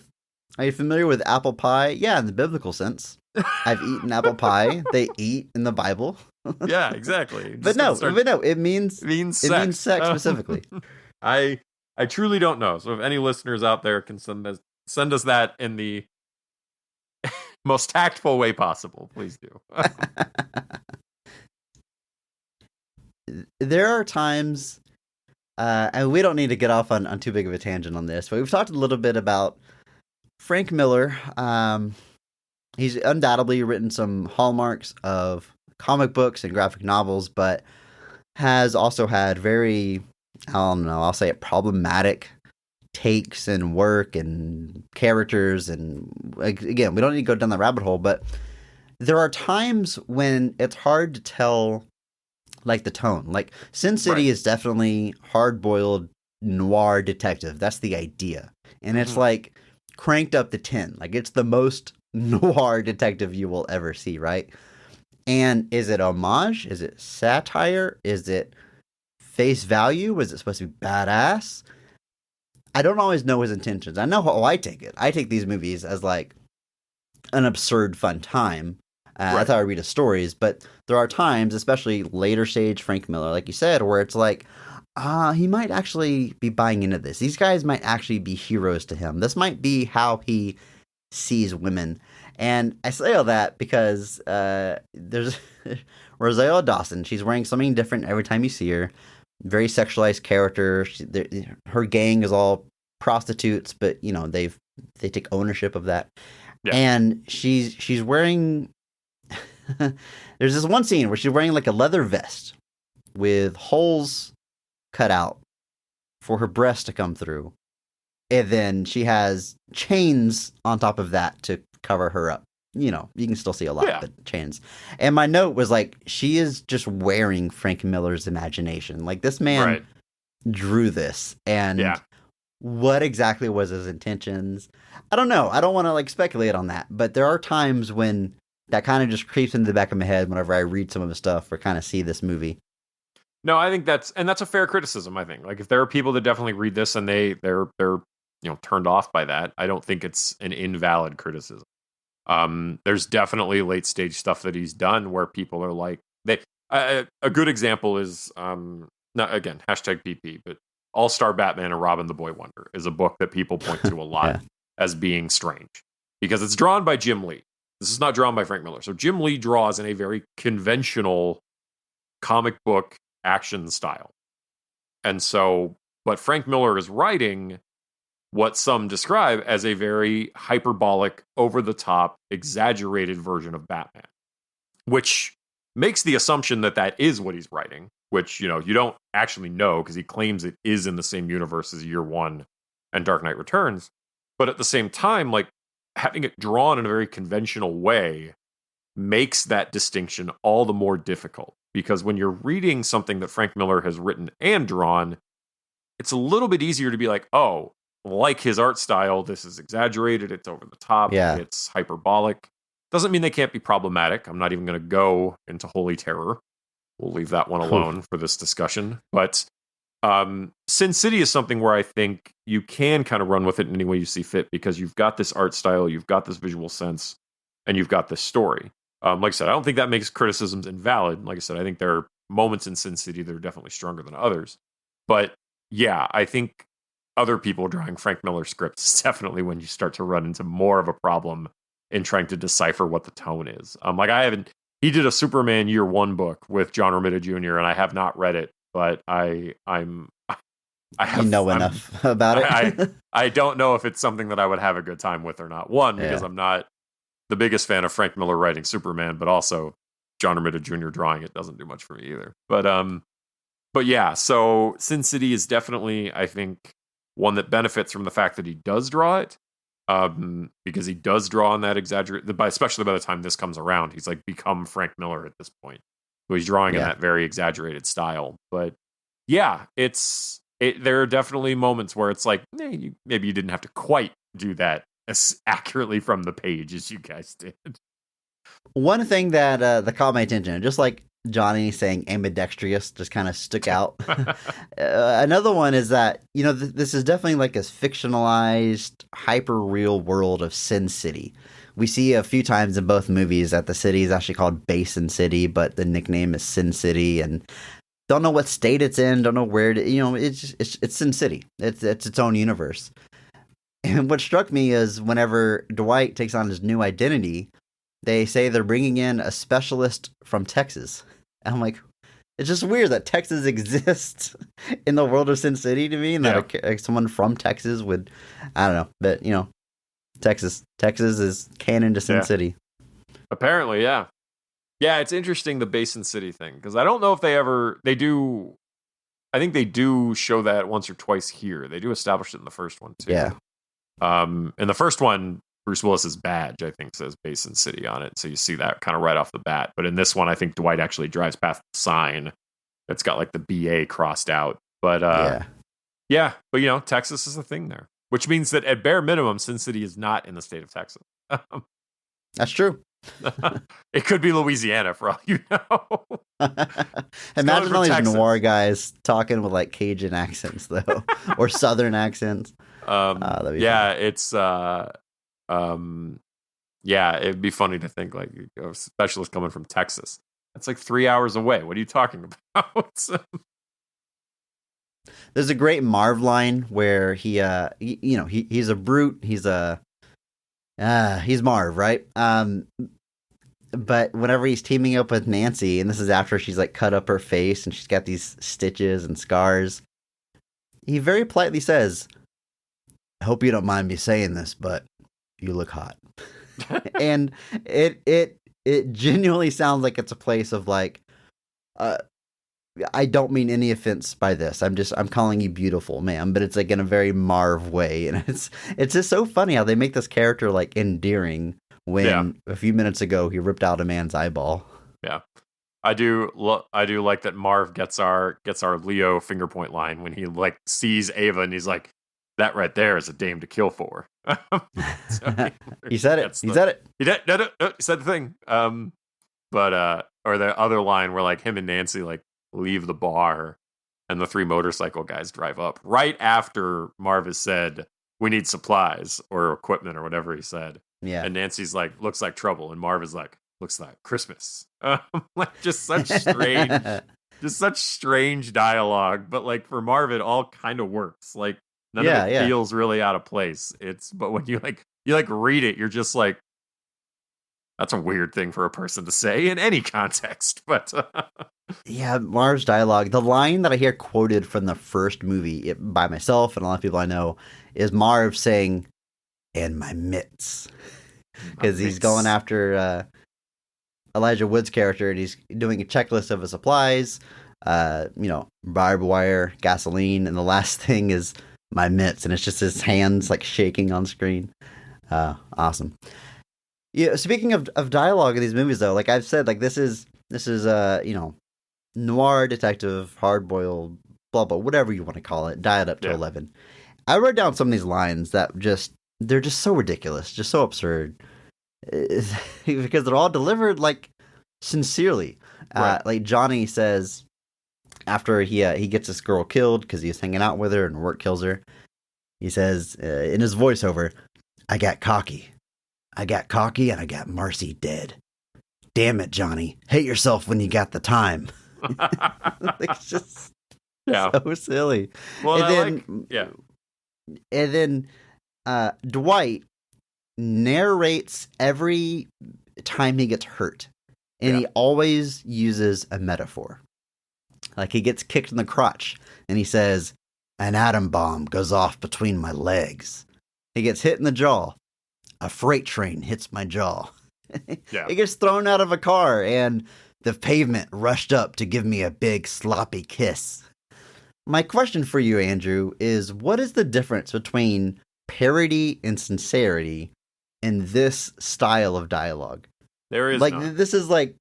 Speaker 2: Are you familiar with apple pie? Yeah, in the biblical sense. I've eaten apple pie. They eat in the Bible.
Speaker 3: Yeah, exactly.
Speaker 2: But no, it means
Speaker 3: sex.
Speaker 2: sex specifically.
Speaker 3: I truly don't know. So if any listeners out there can send us that in the most tactful way possible, please do.
Speaker 2: There are times, and we don't need to get off on too big of a tangent on this, but we've talked a little bit about Frank Miller. He's undoubtedly written some hallmarks of comic books and graphic novels, but has also had very, I don't know, I'll say it, problematic takes and work and characters. And again, we don't need to go down the rabbit hole, but there are times when it's hard to tell, like, the tone. Like, Sin City is definitely hard-boiled noir detective. That's the idea. And it's like cranked up to 10. Like, it's the most noir detective you will ever see, right? And is it homage? Is it satire? Is it face value? Was it supposed to be badass? I don't always know his intentions. I know how I take it. I take these movies as like an absurd fun time. That's how I read his stories. But there are times, especially later stage Frank Miller, like you said, where it's like, he might actually be buying into this. These guys might actually be heroes to him. This might be how he sees women. And I say all that because there's Rosario Dawson. She's wearing something different every time you see her. Very sexualized character. Her gang is all prostitutes, but you know they take ownership of that. Yeah. And she's wearing. There's this one scene where she's wearing like a leather vest with holes cut out for her breast to come through, and then she has chains on top of that to cover her up. You know, you can still see a lot, but chains. And my note was like, she is just wearing Frank Miller's imagination. Like, this man drew this. And what exactly was his intentions? I don't know. I don't want to, like, speculate on that. But there are times when that kind of just creeps into the back of my head whenever I read some of his stuff or kind of see this movie.
Speaker 3: No, I think that's a fair criticism, I think. Like, if there are people that definitely read this and they're turned off by that, I don't think it's an invalid criticism. There's definitely late stage stuff that he's done where people are like, a good example is, not again, #PP, but All-Star Batman and Robin the Boy Wonder is a book that people point to a lot as being strange because it's drawn by Jim Lee. This is not drawn by Frank Miller. So Jim Lee draws in a very conventional comic book action style. And so, but Frank Miller is writing what some describe as a very hyperbolic, over-the-top, exaggerated version of Batman, which makes the assumption that that is what he's writing, which, you don't actually know because he claims it is in the same universe as Year One and Dark Knight Returns. But at the same time, like, having it drawn in a very conventional way makes that distinction all the more difficult, because when you're reading something that Frank Miller has written and drawn, it's a little bit easier to be like, oh, like his art style, this is exaggerated, it's over the top, it's hyperbolic. Doesn't mean they can't be problematic. I'm not even going to go into holy terror. We'll leave that one alone for this discussion. But Sin City is something where I think you can kind of run with it in any way you see fit, because you've got this art style, you've got this visual sense, and you've got this story. Like I said, I don't think that makes criticisms invalid. Like I said, I think there are moments in Sin City that are definitely stronger than others. But yeah, I think other people drawing Frank Miller scripts is definitely when you start to run into more of a problem in trying to decipher what the tone is. He did a Superman Year One book with John Romita Jr., and I have not read it, but I have
Speaker 2: enough about it.
Speaker 3: I don't know if it's something that I would have a good time with or not. One, because I'm not the biggest fan of Frank Miller writing Superman, but also John Romita Jr. drawing it doesn't do much for me either. But yeah, so Sin City is definitely, I think, one that benefits from the fact that he does draw it, because he does draw on that especially by the time this comes around, he's like become Frank Miller at this point. So he's drawing in that very exaggerated style. But yeah, there are definitely moments where it's like, maybe you didn't have to quite do that as accurately from the page as you guys did.
Speaker 2: One thing that caught my attention, just like Johnny saying ambidextrous just kind of stuck out. Another one is that, this is definitely like a fictionalized, hyper real world of Sin City. We see a few times in both movies that the city is actually called Basin City, but the nickname is Sin City, and don't know what state it's in, don't know where it's Sin City. It's its own universe. And what struck me is whenever Dwight takes on his new identity, they say they're bringing in a specialist from Texas. And I'm like, it's just weird that Texas exists in the world of Sin City to me, and that someone from Texas would, I don't know, but Texas is canon to Sin City.
Speaker 3: Apparently, yeah. Yeah, it's interesting, the Basin City thing, because I don't know if they do, I think they do show that once or twice here. They do establish it in the first one, too.
Speaker 2: Yeah.
Speaker 3: In the first one, Bruce Willis's badge, I think, says Basin City on it, so you see that kind of right off the bat. But in this one, I think Dwight actually drives past the sign that's got like the BA crossed out. But but Texas is a thing there, which means that at bare minimum, Sin City is not in the state of Texas.
Speaker 2: That's true.
Speaker 3: It could be Louisiana for all you know.
Speaker 2: Imagine all these noir guys talking with like Cajun accents though, or Southern accents. That'd be fun.
Speaker 3: It'd be funny to think like a specialist coming from Texas. That's like 3 hours away. What are you talking about?
Speaker 2: There's a great Marv line where he's a brute. He's Marv, right? But whenever he's teaming up with Nancy, and this is after she's like cut up her face and she's got these stitches and scars, he very politely says, "I hope you don't mind me saying this, but you look hot." And it genuinely sounds like it's a place of like, I don't mean any offense by this. I'm calling you beautiful, ma'am, but it's like in a very Marv way, and it's just so funny how they make this character like endearing when a few minutes ago he ripped out a man's eyeball. Yeah,
Speaker 3: I do like that Marv gets our Leo finger point line when he like sees Ava and he's like, "That right there is a dame to kill for."
Speaker 2: He said it. He said it.
Speaker 3: He did. No, he said the thing. Or the other line where like him and Nancy like leave the bar and the three motorcycle guys drive up right after Marv has said, "We need supplies or equipment," or whatever he said.
Speaker 2: Yeah.
Speaker 3: And Nancy's like, "Looks like trouble," and Marv is like, "Looks like Christmas." Like just such strange dialogue, but like for Marv it all kind of works. Like none of it feels really out of place. But when you read it, you're just like, that's a weird thing for a person to say in any context. But
Speaker 2: yeah, Marv's dialogue, the line that I hear quoted from the first movie by myself and a lot of people I know is Marv saying, "And my mitts," because he's going after Elijah Wood's character and he's doing a checklist of his supplies, barbed wire, gasoline, and the last thing is my mitts, and it's just his hands like shaking on screen. Awesome. Yeah. Speaking of dialogue in these movies, though, like I've said, like this is noir detective, hard boiled, blah blah, whatever you want to call it, dialed up to 11. I wrote down some of these lines that they're just so ridiculous, just so absurd, because they're all delivered like sincerely. Right. Like Johnny says after he gets this girl killed because he's hanging out with her and work kills her. He says in his voiceover, I got cocky and I got Marcy dead. Damn it, Johnny. Hate yourself when you got the time." It's just so silly.
Speaker 3: Well,
Speaker 2: and then Dwight narrates every time he gets hurt, and he always uses a metaphor. Like he gets kicked in the crotch, and he says, "An atom bomb goes off between my legs." He gets hit in the jaw. "A freight train hits my jaw." He gets thrown out of a car, and the pavement rushed up to give me a big sloppy kiss. My question for you, Andrew, is what is the difference between parody and sincerity in this style of dialogue?
Speaker 3: There is none.
Speaker 2: This is like,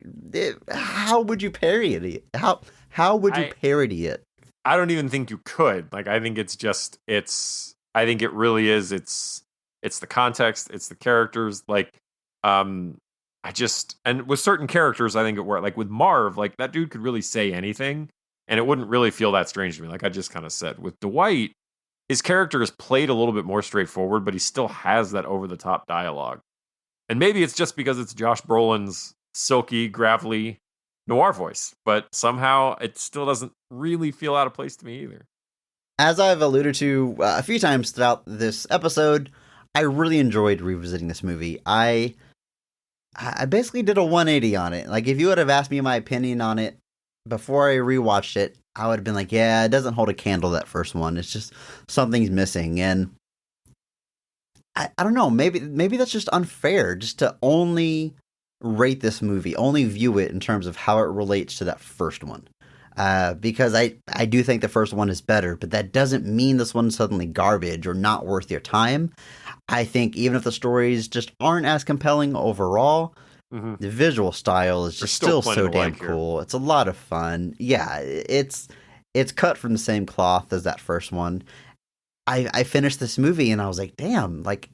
Speaker 2: how would you parody it? How would you parody it?
Speaker 3: I don't even think you could. Like, I think I think it really is. It's the context. It's the characters. Like, and with certain characters, I think it worked. Like with Marv, like that dude could really say anything, and it wouldn't really feel that strange to me. Like I just kind of said, with Dwight, his character is played a little bit more straightforward, but he still has that over the top dialogue. And maybe it's just because it's Josh Brolin's silky, gravelly noir voice, but somehow it still doesn't really feel out of place to me either.
Speaker 2: As I've alluded to a few times throughout this episode, I really enjoyed revisiting this movie. I basically did a 180 on it. Like, if you would have asked me my opinion on it before I rewatched it, I would have been like, yeah, it doesn't hold a candle, that first one. It's just something's missing. And I don't know, maybe that's just unfair, just to only rate this movie, only view it in terms of how it relates to that first one. Because I do think the first one is better, but that doesn't mean this one's suddenly garbage or not worth your time. I think even if the stories just aren't as compelling overall, the visual style is just still so damn cool. Here. It's a lot of fun. Yeah, it's cut from the same cloth as that first one. I finished this movie and I was like, damn, like,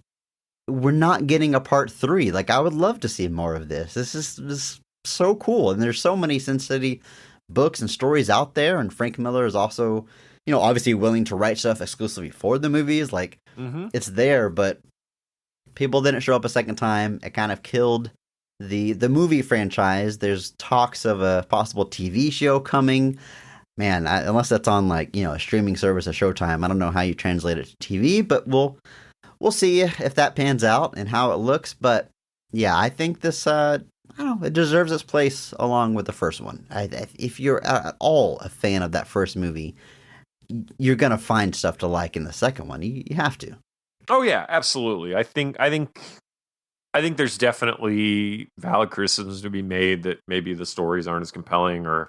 Speaker 2: we're not getting a part 3. Like, I would love to see more of this. This is so cool. And there's so many Sin City books and stories out there. And Frank Miller is also, obviously willing to write stuff exclusively for the movies. Like, it's there, but people didn't show up a second time. It kind of killed the movie franchise. There's talks of a possible TV show coming. Man, unless that's on like, a streaming service, a Showtime, I don't know how you translate it to TV, but we'll see if that pans out and how it looks. But yeah, I think this, I don't know, it deserves its place along with the first one. If you're at all a fan of that first movie, you're going to find stuff to like in the second one. You have to.
Speaker 3: Oh yeah, absolutely. I think there's definitely valid criticisms to be made that maybe the stories aren't as compelling, or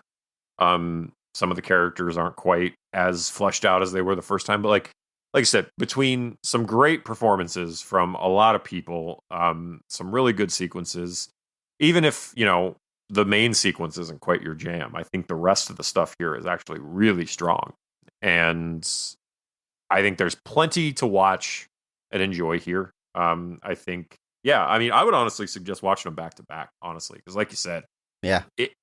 Speaker 3: some of the characters aren't quite as fleshed out as they were the first time. But like I said, between some great performances from a lot of people, some really good sequences, even if, the main sequence isn't quite your jam, I think the rest of the stuff here is actually really strong. And I think there's plenty to watch and enjoy here. I think, I would honestly suggest watching them back to back, honestly, because like you said,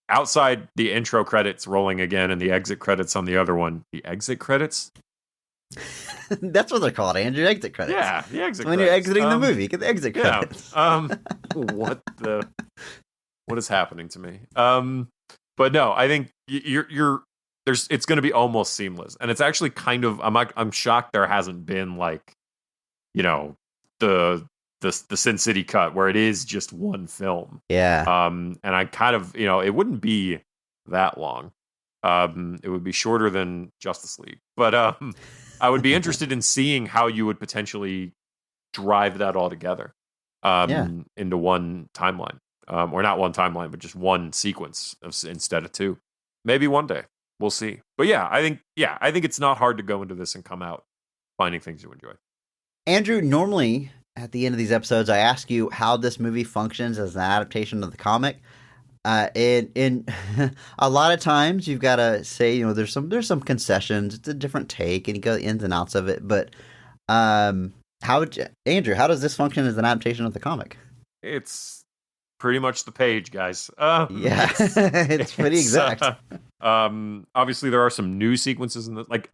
Speaker 3: outside the intro credits rolling again and the exit credits on the other one, the exit credits?
Speaker 2: That's what they're called, Andrew. Exit credits.
Speaker 3: Yeah, the exit
Speaker 2: when
Speaker 3: credits.
Speaker 2: You're exiting the movie, get the exit credits.
Speaker 3: What is happening to me? But no, I think it's going to be almost seamless, and it's actually kind of. I'm shocked there hasn't been like, the Sin City cut where it is just one film.
Speaker 2: Yeah.
Speaker 3: And I kind of, it wouldn't be that long. It would be shorter than Justice League, but I would be interested in seeing how you would potentially drive that all together into one timeline, or not one timeline, but just one sequence instead of two. Maybe one day we'll see. But I think it's not hard to go into this and come out finding things you enjoy.
Speaker 2: Andrew, normally at the end of these episodes, I ask you how this movie functions as an adaptation of the comic. In a lot of times, you've got to say, there's some concessions. It's a different take, and you go the ins and outs of it. But Andrew, how does this function as an adaptation of the comic?
Speaker 3: It's pretty much the page, guys.
Speaker 2: It's pretty exact.
Speaker 3: Obviously, there are some new sequences in the like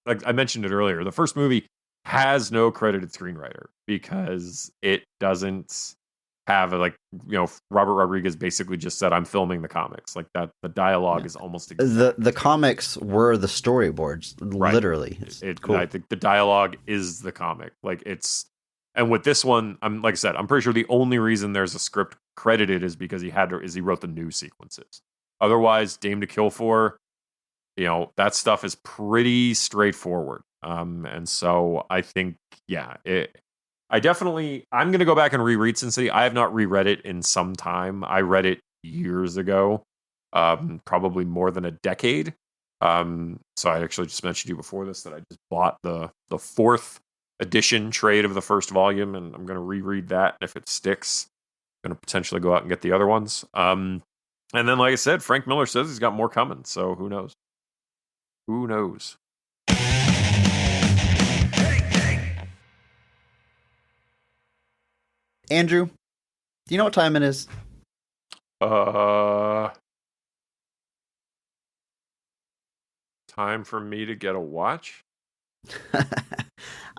Speaker 3: I mentioned it earlier. The first movie has no credited screenwriter because it doesn't have Robert Rodriguez basically just said, I'm filming the comics. Like that, the dialogue is almost exact.
Speaker 2: The comics were the storyboards, literally. It's cool.
Speaker 3: I think the dialogue is the comic. And with this one, I'm pretty sure the only reason there's a script credited is because he wrote the new sequences. Otherwise, Dame to Kill For, that stuff is pretty straightforward. And so I think, I'm going to go back and reread Sin City. I have not reread it in some time. I read it years ago, probably more than a decade. So I actually just mentioned to you before this that I just bought the 4th edition trade of the first volume, and I'm going to reread that. And if it sticks, I'm going to potentially go out and get the other ones. And then, like I said, Frank Miller says he's got more coming. So who knows? Who knows?
Speaker 2: Andrew, do you know what time it is?
Speaker 3: Time for me to get a watch?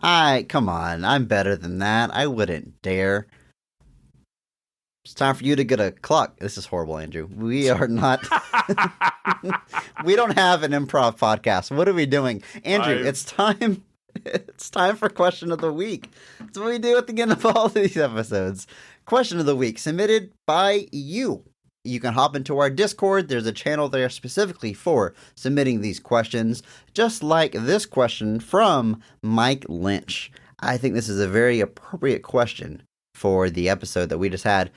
Speaker 2: Come on. I'm better than that. I wouldn't dare. It's time for you to get a clock. This is horrible, Andrew. We are not. We don't have an improv podcast. What are we doing? Andrew, it's time. It's time for question of the week. That's what we do at the end of all of these episodes. Question of the week submitted by you. You can hop into our Discord. There's a channel there specifically for submitting these questions, just like this question from Mike Lynch. I think this is a very appropriate question for the episode that we just had.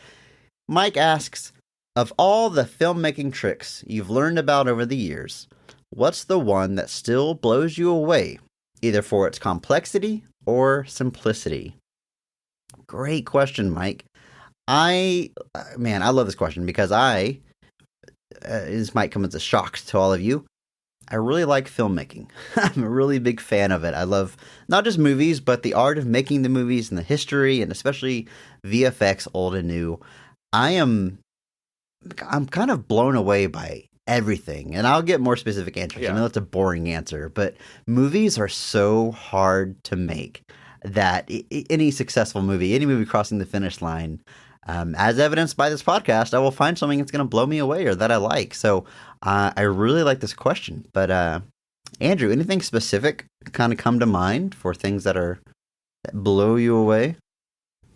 Speaker 2: Mike asks, of all the filmmaking tricks you've learned about over the years, what's the one that still blows you away, either for its complexity or simplicity? Great question, Mike. I love this question because this might come as a shock to all of you, I really like filmmaking. I'm a really big fan of it. I love not just movies, but the art of making the movies and the history, and especially VFX, old and new. I'm kind of blown away by everything, and I'll get more specific answers.
Speaker 3: Yeah.
Speaker 2: I know that's a boring answer, but movies are so hard to make that any successful movie, any movie crossing the finish line, as evidenced by this podcast, I will find something that's going to blow me away or that I like. So I really like this question. But Andrew, anything specific kind of come to mind for things that blow you away?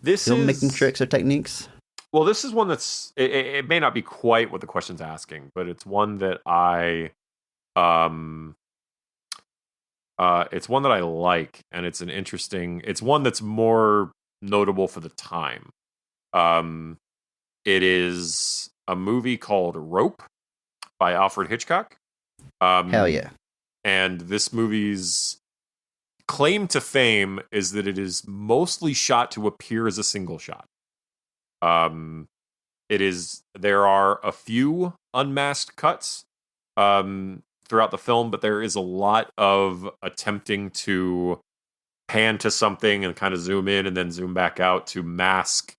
Speaker 2: Filmmaking tricks or techniques?
Speaker 3: Well, this is one that's it may not be quite what the question's asking, but it's one that it's one that I like, and it's one that's more notable for the time. It is a movie called Rope by Alfred Hitchcock.
Speaker 2: Hell yeah. And
Speaker 3: this movie's claim to fame is that it is mostly shot to appear as a single shot. There are a few unmasked cuts throughout the film, but there is a lot of attempting to pan to something and kind of zoom in and then zoom back out to mask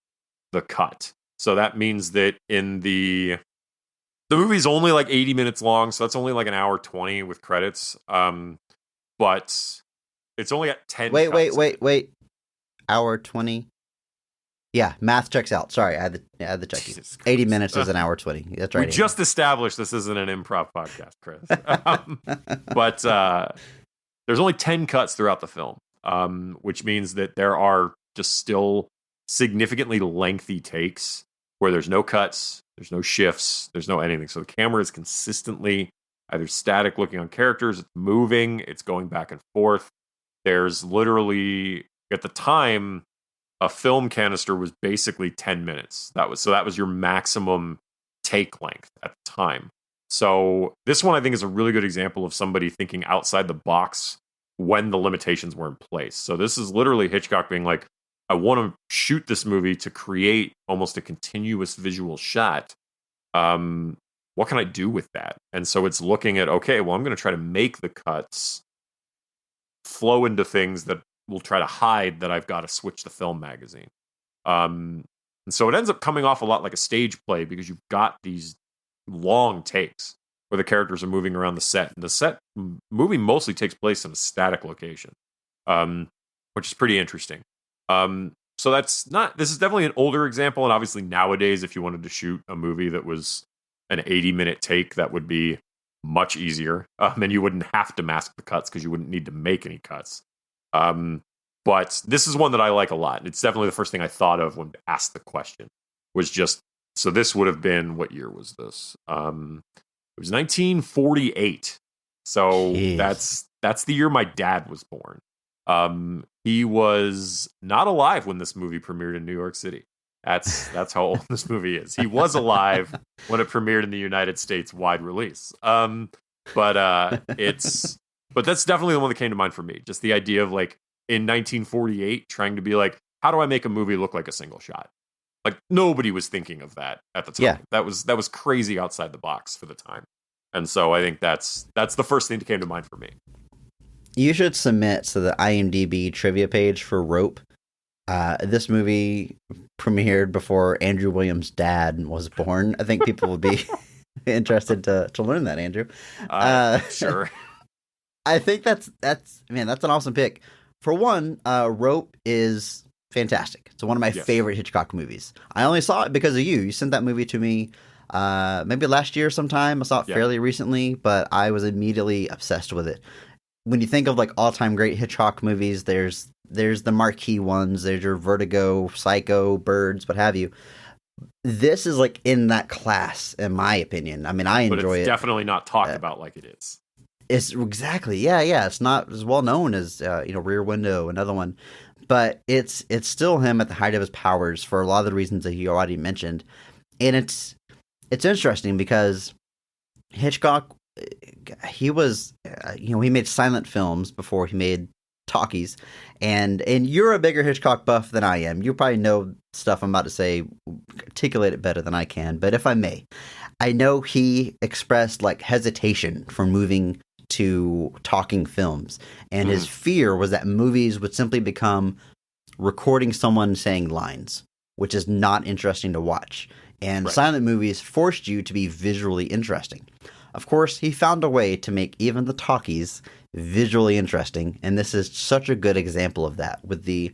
Speaker 3: the cut. So that means that the movie's only like 80 minutes long, so that's only like an hour 20 with credits. But it's only got 10 cuts.
Speaker 2: Wait. Hour 20? Yeah, math checks out. Sorry, I had the check. 80 minutes is an hour 20. That's right.
Speaker 3: We just established this isn't an improv podcast, Chris. But there's only 10 cuts throughout the film, which means that there are just still significantly lengthy takes where there's no cuts, there's no shifts, there's no anything. So the camera is consistently either static looking on characters, it's moving, it's going back and forth. There's literally, at the time, a film canister was basically 10 minutes. That was your maximum take length at the time. So this one I think is a really good example of somebody thinking outside the box when the limitations were in place. So this is literally Hitchcock being like, I want to shoot this movie to create almost a continuous visual shot. What can I do with that? And so it's looking at, okay, well, I'm going to try to make the cuts flow into things that will try to hide that I've got to switch the film magazine. And so it ends up coming off a lot like a stage play because you've got these long takes where the characters are moving around the set. And the movie mostly takes place in a static location, which is pretty interesting. So this is definitely an older example. And obviously nowadays, if you wanted to shoot a movie that was an 80-minute take, that would be much easier. And you wouldn't have to mask the cuts because you wouldn't need to make any cuts. But this is one that I like a lot. It's definitely the first thing I thought of when asked the question was just, so this would have been, what year was this? It was 1948. So
Speaker 2: Jeez.
Speaker 3: that's the year my dad was born. He was not alive when this movie premiered in New York City. That's how old this movie is. He was alive when it premiered in the United States wide release. But that's definitely the one that came to mind for me. Just the idea of like in 1948 trying to be like, how do I make a movie look like a single shot? Like nobody was thinking of that at the time.
Speaker 2: Yeah.
Speaker 3: That was crazy outside the box for the time. And so I think that's the first thing that came to mind for me.
Speaker 2: You should submit to the IMDb trivia page for Rope This movie premiered before Andrew Williams' dad was born. I think people would be interested to learn that, Andrew.
Speaker 3: Sure.
Speaker 2: I think that's an awesome pick. For one, Rope is fantastic. It's one of my favorite Hitchcock movies. I only saw it because of you. You sent that movie to me maybe last year sometime. I saw it fairly recently, but I was immediately obsessed with it. When you think of like all-time great Hitchcock movies, there's the marquee ones. There's your Vertigo, Psycho, Birds, what have you. This is like in that class, in my opinion. I mean, I enjoy it.
Speaker 3: It's definitely not talked about like it is.
Speaker 2: It's exactly, yeah. It's not as well known as Rear Window, another one, but it's still him at the height of his powers for a lot of the reasons that he already mentioned, and it's interesting because Hitchcock, he was, he made silent films before he made talkies, and you're a bigger Hitchcock buff than I am. You probably know stuff I'm about to say, articulate it better than I can, but if I may, I know he expressed like hesitation for moving to talking films, and his fear was that movies would simply become recording someone saying lines, which is not interesting to watch, and silent movies forced you to be visually interesting. Of course, he found a way to make even the talkies visually interesting, and this is such a good example of that with the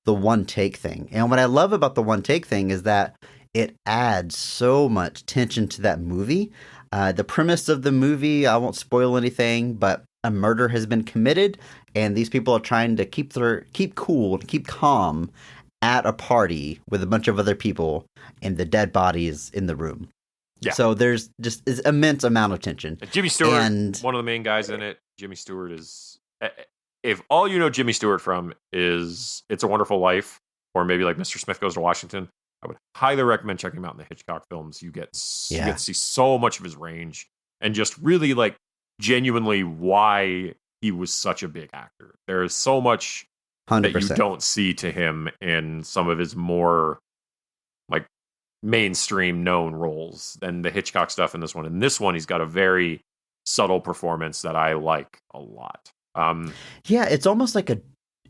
Speaker 2: one take thing. And what I love about the one take thing is that it adds so much tension to that movie. The premise of the movie, I won't spoil anything, but a murder has been committed, and these people are trying to keep cool and keep calm at a party with a bunch of other people, and the dead body is in the room. Yeah. So there's just this immense amount of tension.
Speaker 3: Jimmy Stewart, one of the main guys in it. Jimmy Stewart is, if all you know Jimmy Stewart from is It's a Wonderful Life, or maybe like Mr. Smith Goes to Washington, I would highly recommend checking him out in the Hitchcock films. You get to see so much of his range, and just really like genuinely why he was such a big actor. There is so much 100%. That you don't see to him in some of his more like mainstream known roles than the Hitchcock stuff in this one. In this one, he's got a very subtle performance that I like a lot.
Speaker 2: It's almost like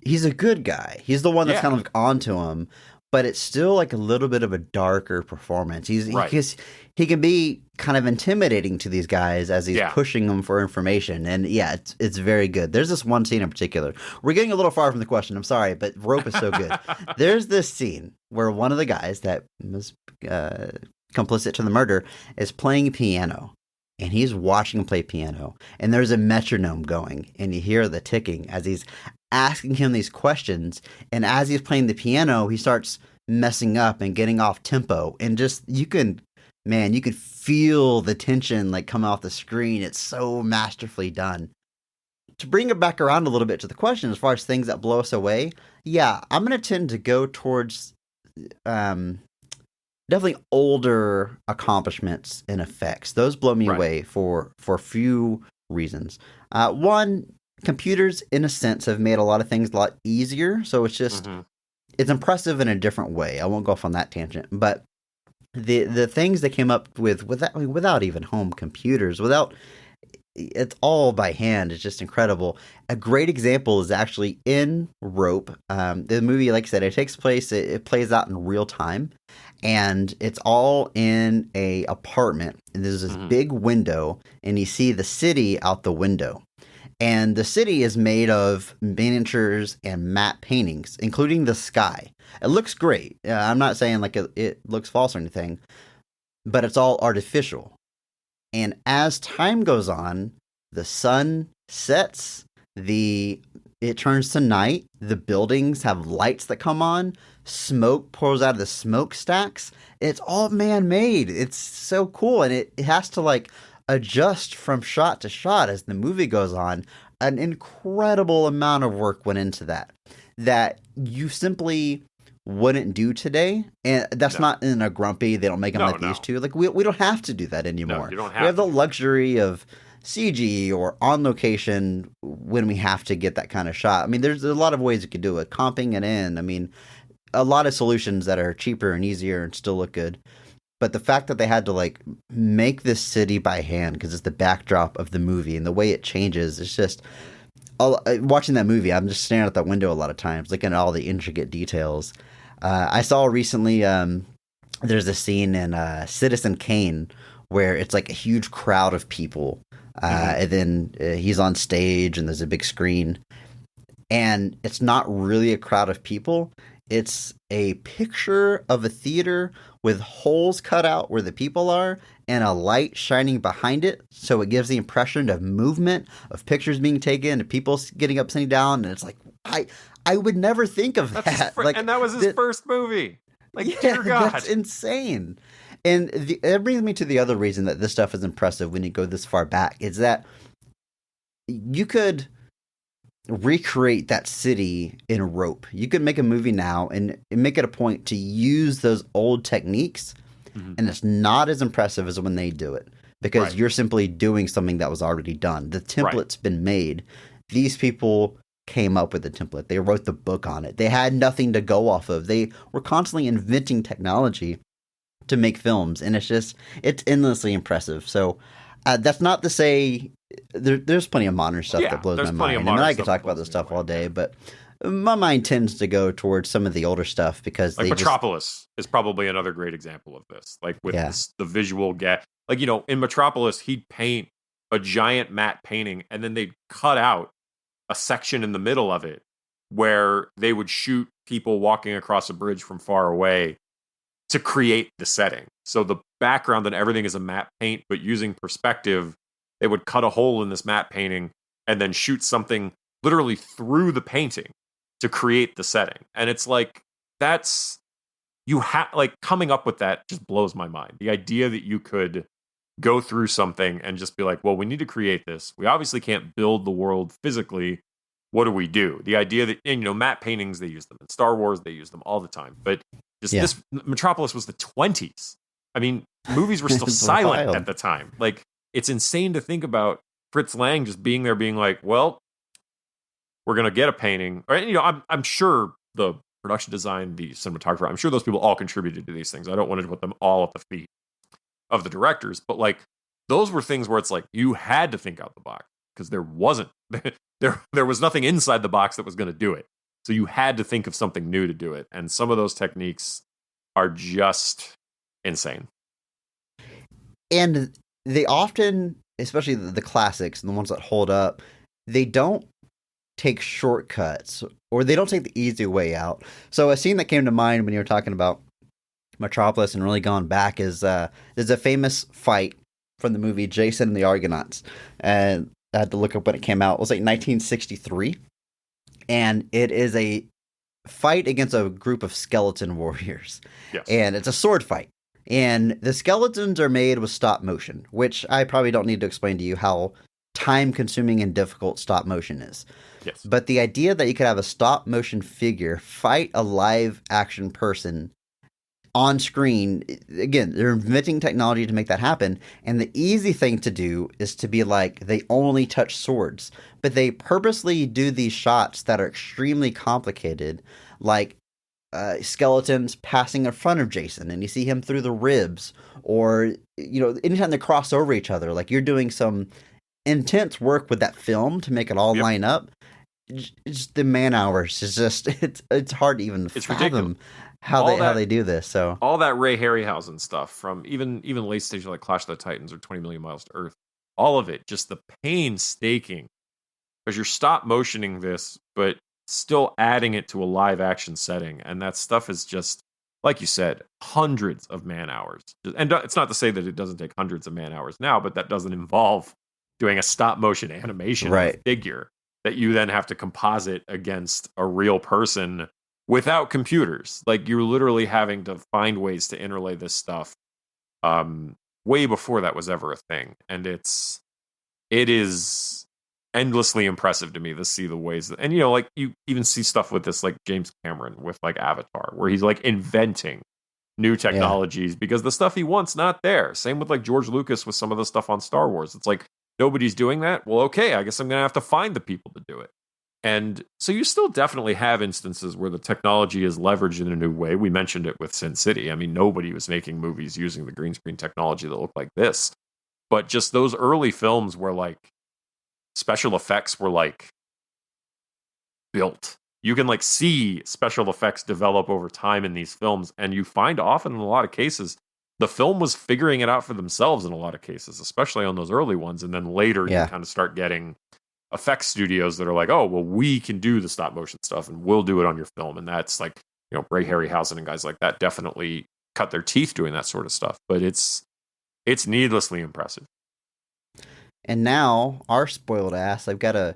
Speaker 2: he's a good guy. He's the one that's kind of like onto him, but it's still like a little bit of a darker performance. He can be kind of intimidating to these guys as he's pushing them for information. And it's very good. There's this one scene in particular. We're getting a little far from the question. I'm sorry, but Rope is so good. There's this scene where one of the guys that was complicit to the murder is playing piano. And he's watching him play piano. And there's a metronome going. And you hear the ticking as he's asking him these questions. And as he's playing the piano, he starts messing up and getting off tempo. And just, you could feel the tension like come off the screen. It's so masterfully done. To bring it back around a little bit to the question, as far as things that blow us away, I'm going to tend to go towards definitely older accomplishments and effects. Those blow me away for a few reasons. One, computers, in a sense, have made a lot of things a lot easier. So it's just, it's impressive in a different way. I won't go off on that tangent. But the things they came up with without even home computers, it's all by hand. It's just incredible. A great example is actually in Rope. The movie, like I said, it plays out in real time. And it's all in a apartment. And there's this big window, and you see the city out the window. And the city is made of miniatures and matte paintings, including the sky. It looks great. I'm not saying like it looks false or anything, but it's all artificial. And as time goes on, the sun sets, it turns to night, the buildings have lights that come on, smoke pours out of the smokestacks. It's all man-made. It's so cool, and it has to like adjust from shot to shot as the movie goes on. An incredible amount of work went into that you simply wouldn't do today. And that's not in a grumpy, they don't make them they used to. Like we don't have to do that anymore.
Speaker 3: You don't
Speaker 2: we have the luxury of CG or on location when we have to get that kind of shot. I mean, there's a lot of ways you could do it. Comping it in. I mean, a lot of solutions that are cheaper and easier and still look good. But the fact that they had to like make this city by hand because it's the backdrop of the movie and the way it changes, it's just watching that movie, I'm just staring out that window a lot of times, looking at all the intricate details. I saw recently there's a scene in Citizen Kane where it's like a huge crowd of people, and then he's on stage and there's a big screen, and it's not really a crowd of people. It's a picture of a theater with holes cut out where the people are and a light shining behind it. So it gives the impression of movement, of pictures being taken, of people getting up, sitting down. And it's like, I would never think of that.
Speaker 3: And that was his first movie. Like, dear God.
Speaker 2: That's insane. And that brings me to the other reason that this stuff is impressive when you go this far back, is that you could recreate that city in rope. You could make a movie now and make it a point to use those old techniques, and it's not as impressive as when they do it, because you're simply doing something that was already done. The template's been made. These people came up with the template. They wrote the book on it. They had nothing to go off of. They were constantly inventing technology to make films, and it's endlessly impressive. So that's not to say there's plenty of modern stuff that blows my mind. I mean, I could talk about this stuff all day, but my mind tends to go towards some of the older stuff because
Speaker 3: like Metropolis is probably another great example of this. Like with the visual like, you know, in Metropolis, he'd paint a giant matte painting and then they'd cut out a section in the middle of it where they would shoot people walking across a bridge from far away to create the setting. So the background and everything is a matte paint, but using perspective, they would cut a hole in this matte painting and then shoot something literally through the painting to create the setting. And it's like, coming up with that just blows my mind. The idea that you could go through something and just be like, well, we need to create this. We obviously can't build the world physically. What do we do? The idea that, and, you know, matte paintings, they use them. In Star Wars, they use them all the time. But this Metropolis was the 20s. I mean, movies were still silent at the time. Like, it's insane to think about Fritz Lang just being there being like, well, we're going to get a painting. Or, you know, I'm sure the production design, the cinematographer, I'm sure those people all contributed to these things. I don't want to put them all at the feet of the directors, but like, those were things where it's like, you had to think out the box because there wasn't, there was nothing inside the box that was going to do it. So you had to think of something new to do it. And some of those techniques are just insane.
Speaker 2: And they often, especially the classics and the ones that hold up, they don't take shortcuts or they don't take the easy way out. So a scene that came to mind when you were talking about Metropolis and really gone back is there's a famous fight from the movie Jason and the Argonauts. And I had to look up when it came out. It was like 1963. And it is a fight against a group of skeleton warriors.
Speaker 3: Yes.
Speaker 2: And it's a sword fight. And the skeletons are made with stop motion, which I probably don't need to explain to you how time-consuming and difficult stop motion is.
Speaker 3: Yes.
Speaker 2: But the idea that you could have a stop motion figure fight a live action person on screen, again, they're inventing technology to make that happen. And the easy thing to do is to be like, they only touch swords. But they purposely do these shots that are extremely complicated, like skeletons passing in front of Jason and you see him through the ribs, or, you know, anytime they cross over each other, like you're doing some intense work with that film to make it all line up. Just the man hours is just, it's hard to even fathom how they do this. So
Speaker 3: all that Ray Harryhausen stuff from even late stage like Clash of the Titans or 20 Million Miles to Earth, all of it, just the painstaking, because you're stop motioning this, but still adding it to a live action setting. And that stuff is just, like you said, hundreds of man hours. And it's not to say that it doesn't take hundreds of man hours now, but that doesn't involve doing a stop motion animation of a figure that you then have to composite against a real person without computers. Like, you're literally having to find ways to interlay this stuff way before that was ever a thing. And it is endlessly impressive to me to see the ways that, and, you know, like, you even see stuff with this, like James Cameron with like Avatar, where he's like inventing new technologies because the stuff he wants not there. Same with like George Lucas with some of the stuff on Star Wars. It's like, nobody's doing that. Well, okay, I guess I'm going to have to find the people to do it. And so you still definitely have instances where the technology is leveraged in a new way. We mentioned it with Sin City. I mean, nobody was making movies using the green screen technology that looked like this. But just those early films where like special effects were like built. You can like see special effects develop over time in these films, and you find often in a lot of cases the film was figuring it out for themselves in a lot of cases, especially on those early ones. And then later you kind of start getting effects studios that are like, oh, well, we can do the stop motion stuff and we'll do it on your film. And that's like, Ray Harryhausen and guys like that definitely cut their teeth doing that sort of stuff. But it's needlessly impressive.
Speaker 2: And now, our spoiled ass, I've got a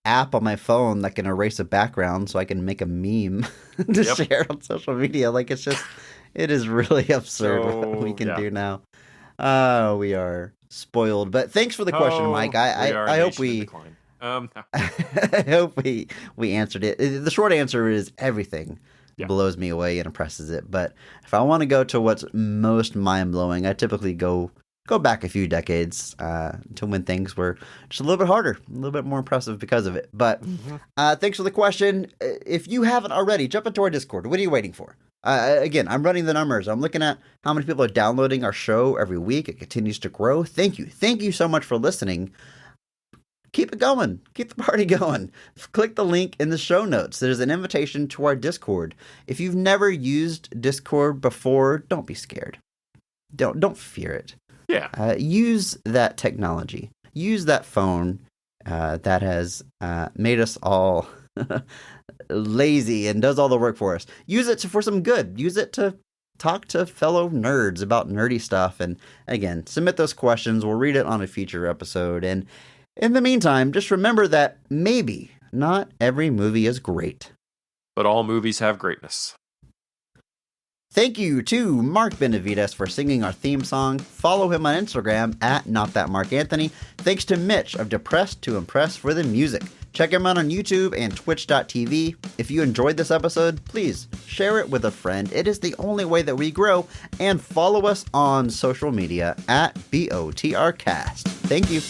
Speaker 2: app on my phone that can erase a background so I can make a meme to share on social media. Like, it is really absurd what we can do now. We are spoiled. But thanks for the question, Mike. I hope I hope we answered it. The short answer is everything blows me away and impresses it. But if I want to go to what's most mind-blowing, I typically go back a few decades to when things were just a little bit harder, a little bit more impressive because of it. But thanks for the question. If you haven't already, jump into our Discord. What are you waiting for? Again, I'm running the numbers. I'm looking at how many people are downloading our show every week. It continues to grow. Thank you. Thank you so much for listening. Keep it going. Keep the party going. Click the link in the show notes. There's an invitation to our Discord. If you've never used Discord before, don't be scared. Don't fear it.
Speaker 3: Yeah.
Speaker 2: Use that technology. Use that phone that has made us all lazy and does all the work for us. Use it for some good. Use it to talk to fellow nerds about nerdy stuff. And again, submit those questions. We'll read it on a future episode. And in the meantime, just remember that maybe not every movie is great.
Speaker 3: But all movies have greatness.
Speaker 2: Thank you to Mark Benavides for singing our theme song. Follow him on Instagram at NotThatMarkAnthony. Thanks to Mitch of Depressed to Impress for the music. Check him out on YouTube and twitch.tv. If you enjoyed this episode, please share it with a friend. It is the only way that we grow. And follow us on social media at BOTRcast. Thank you.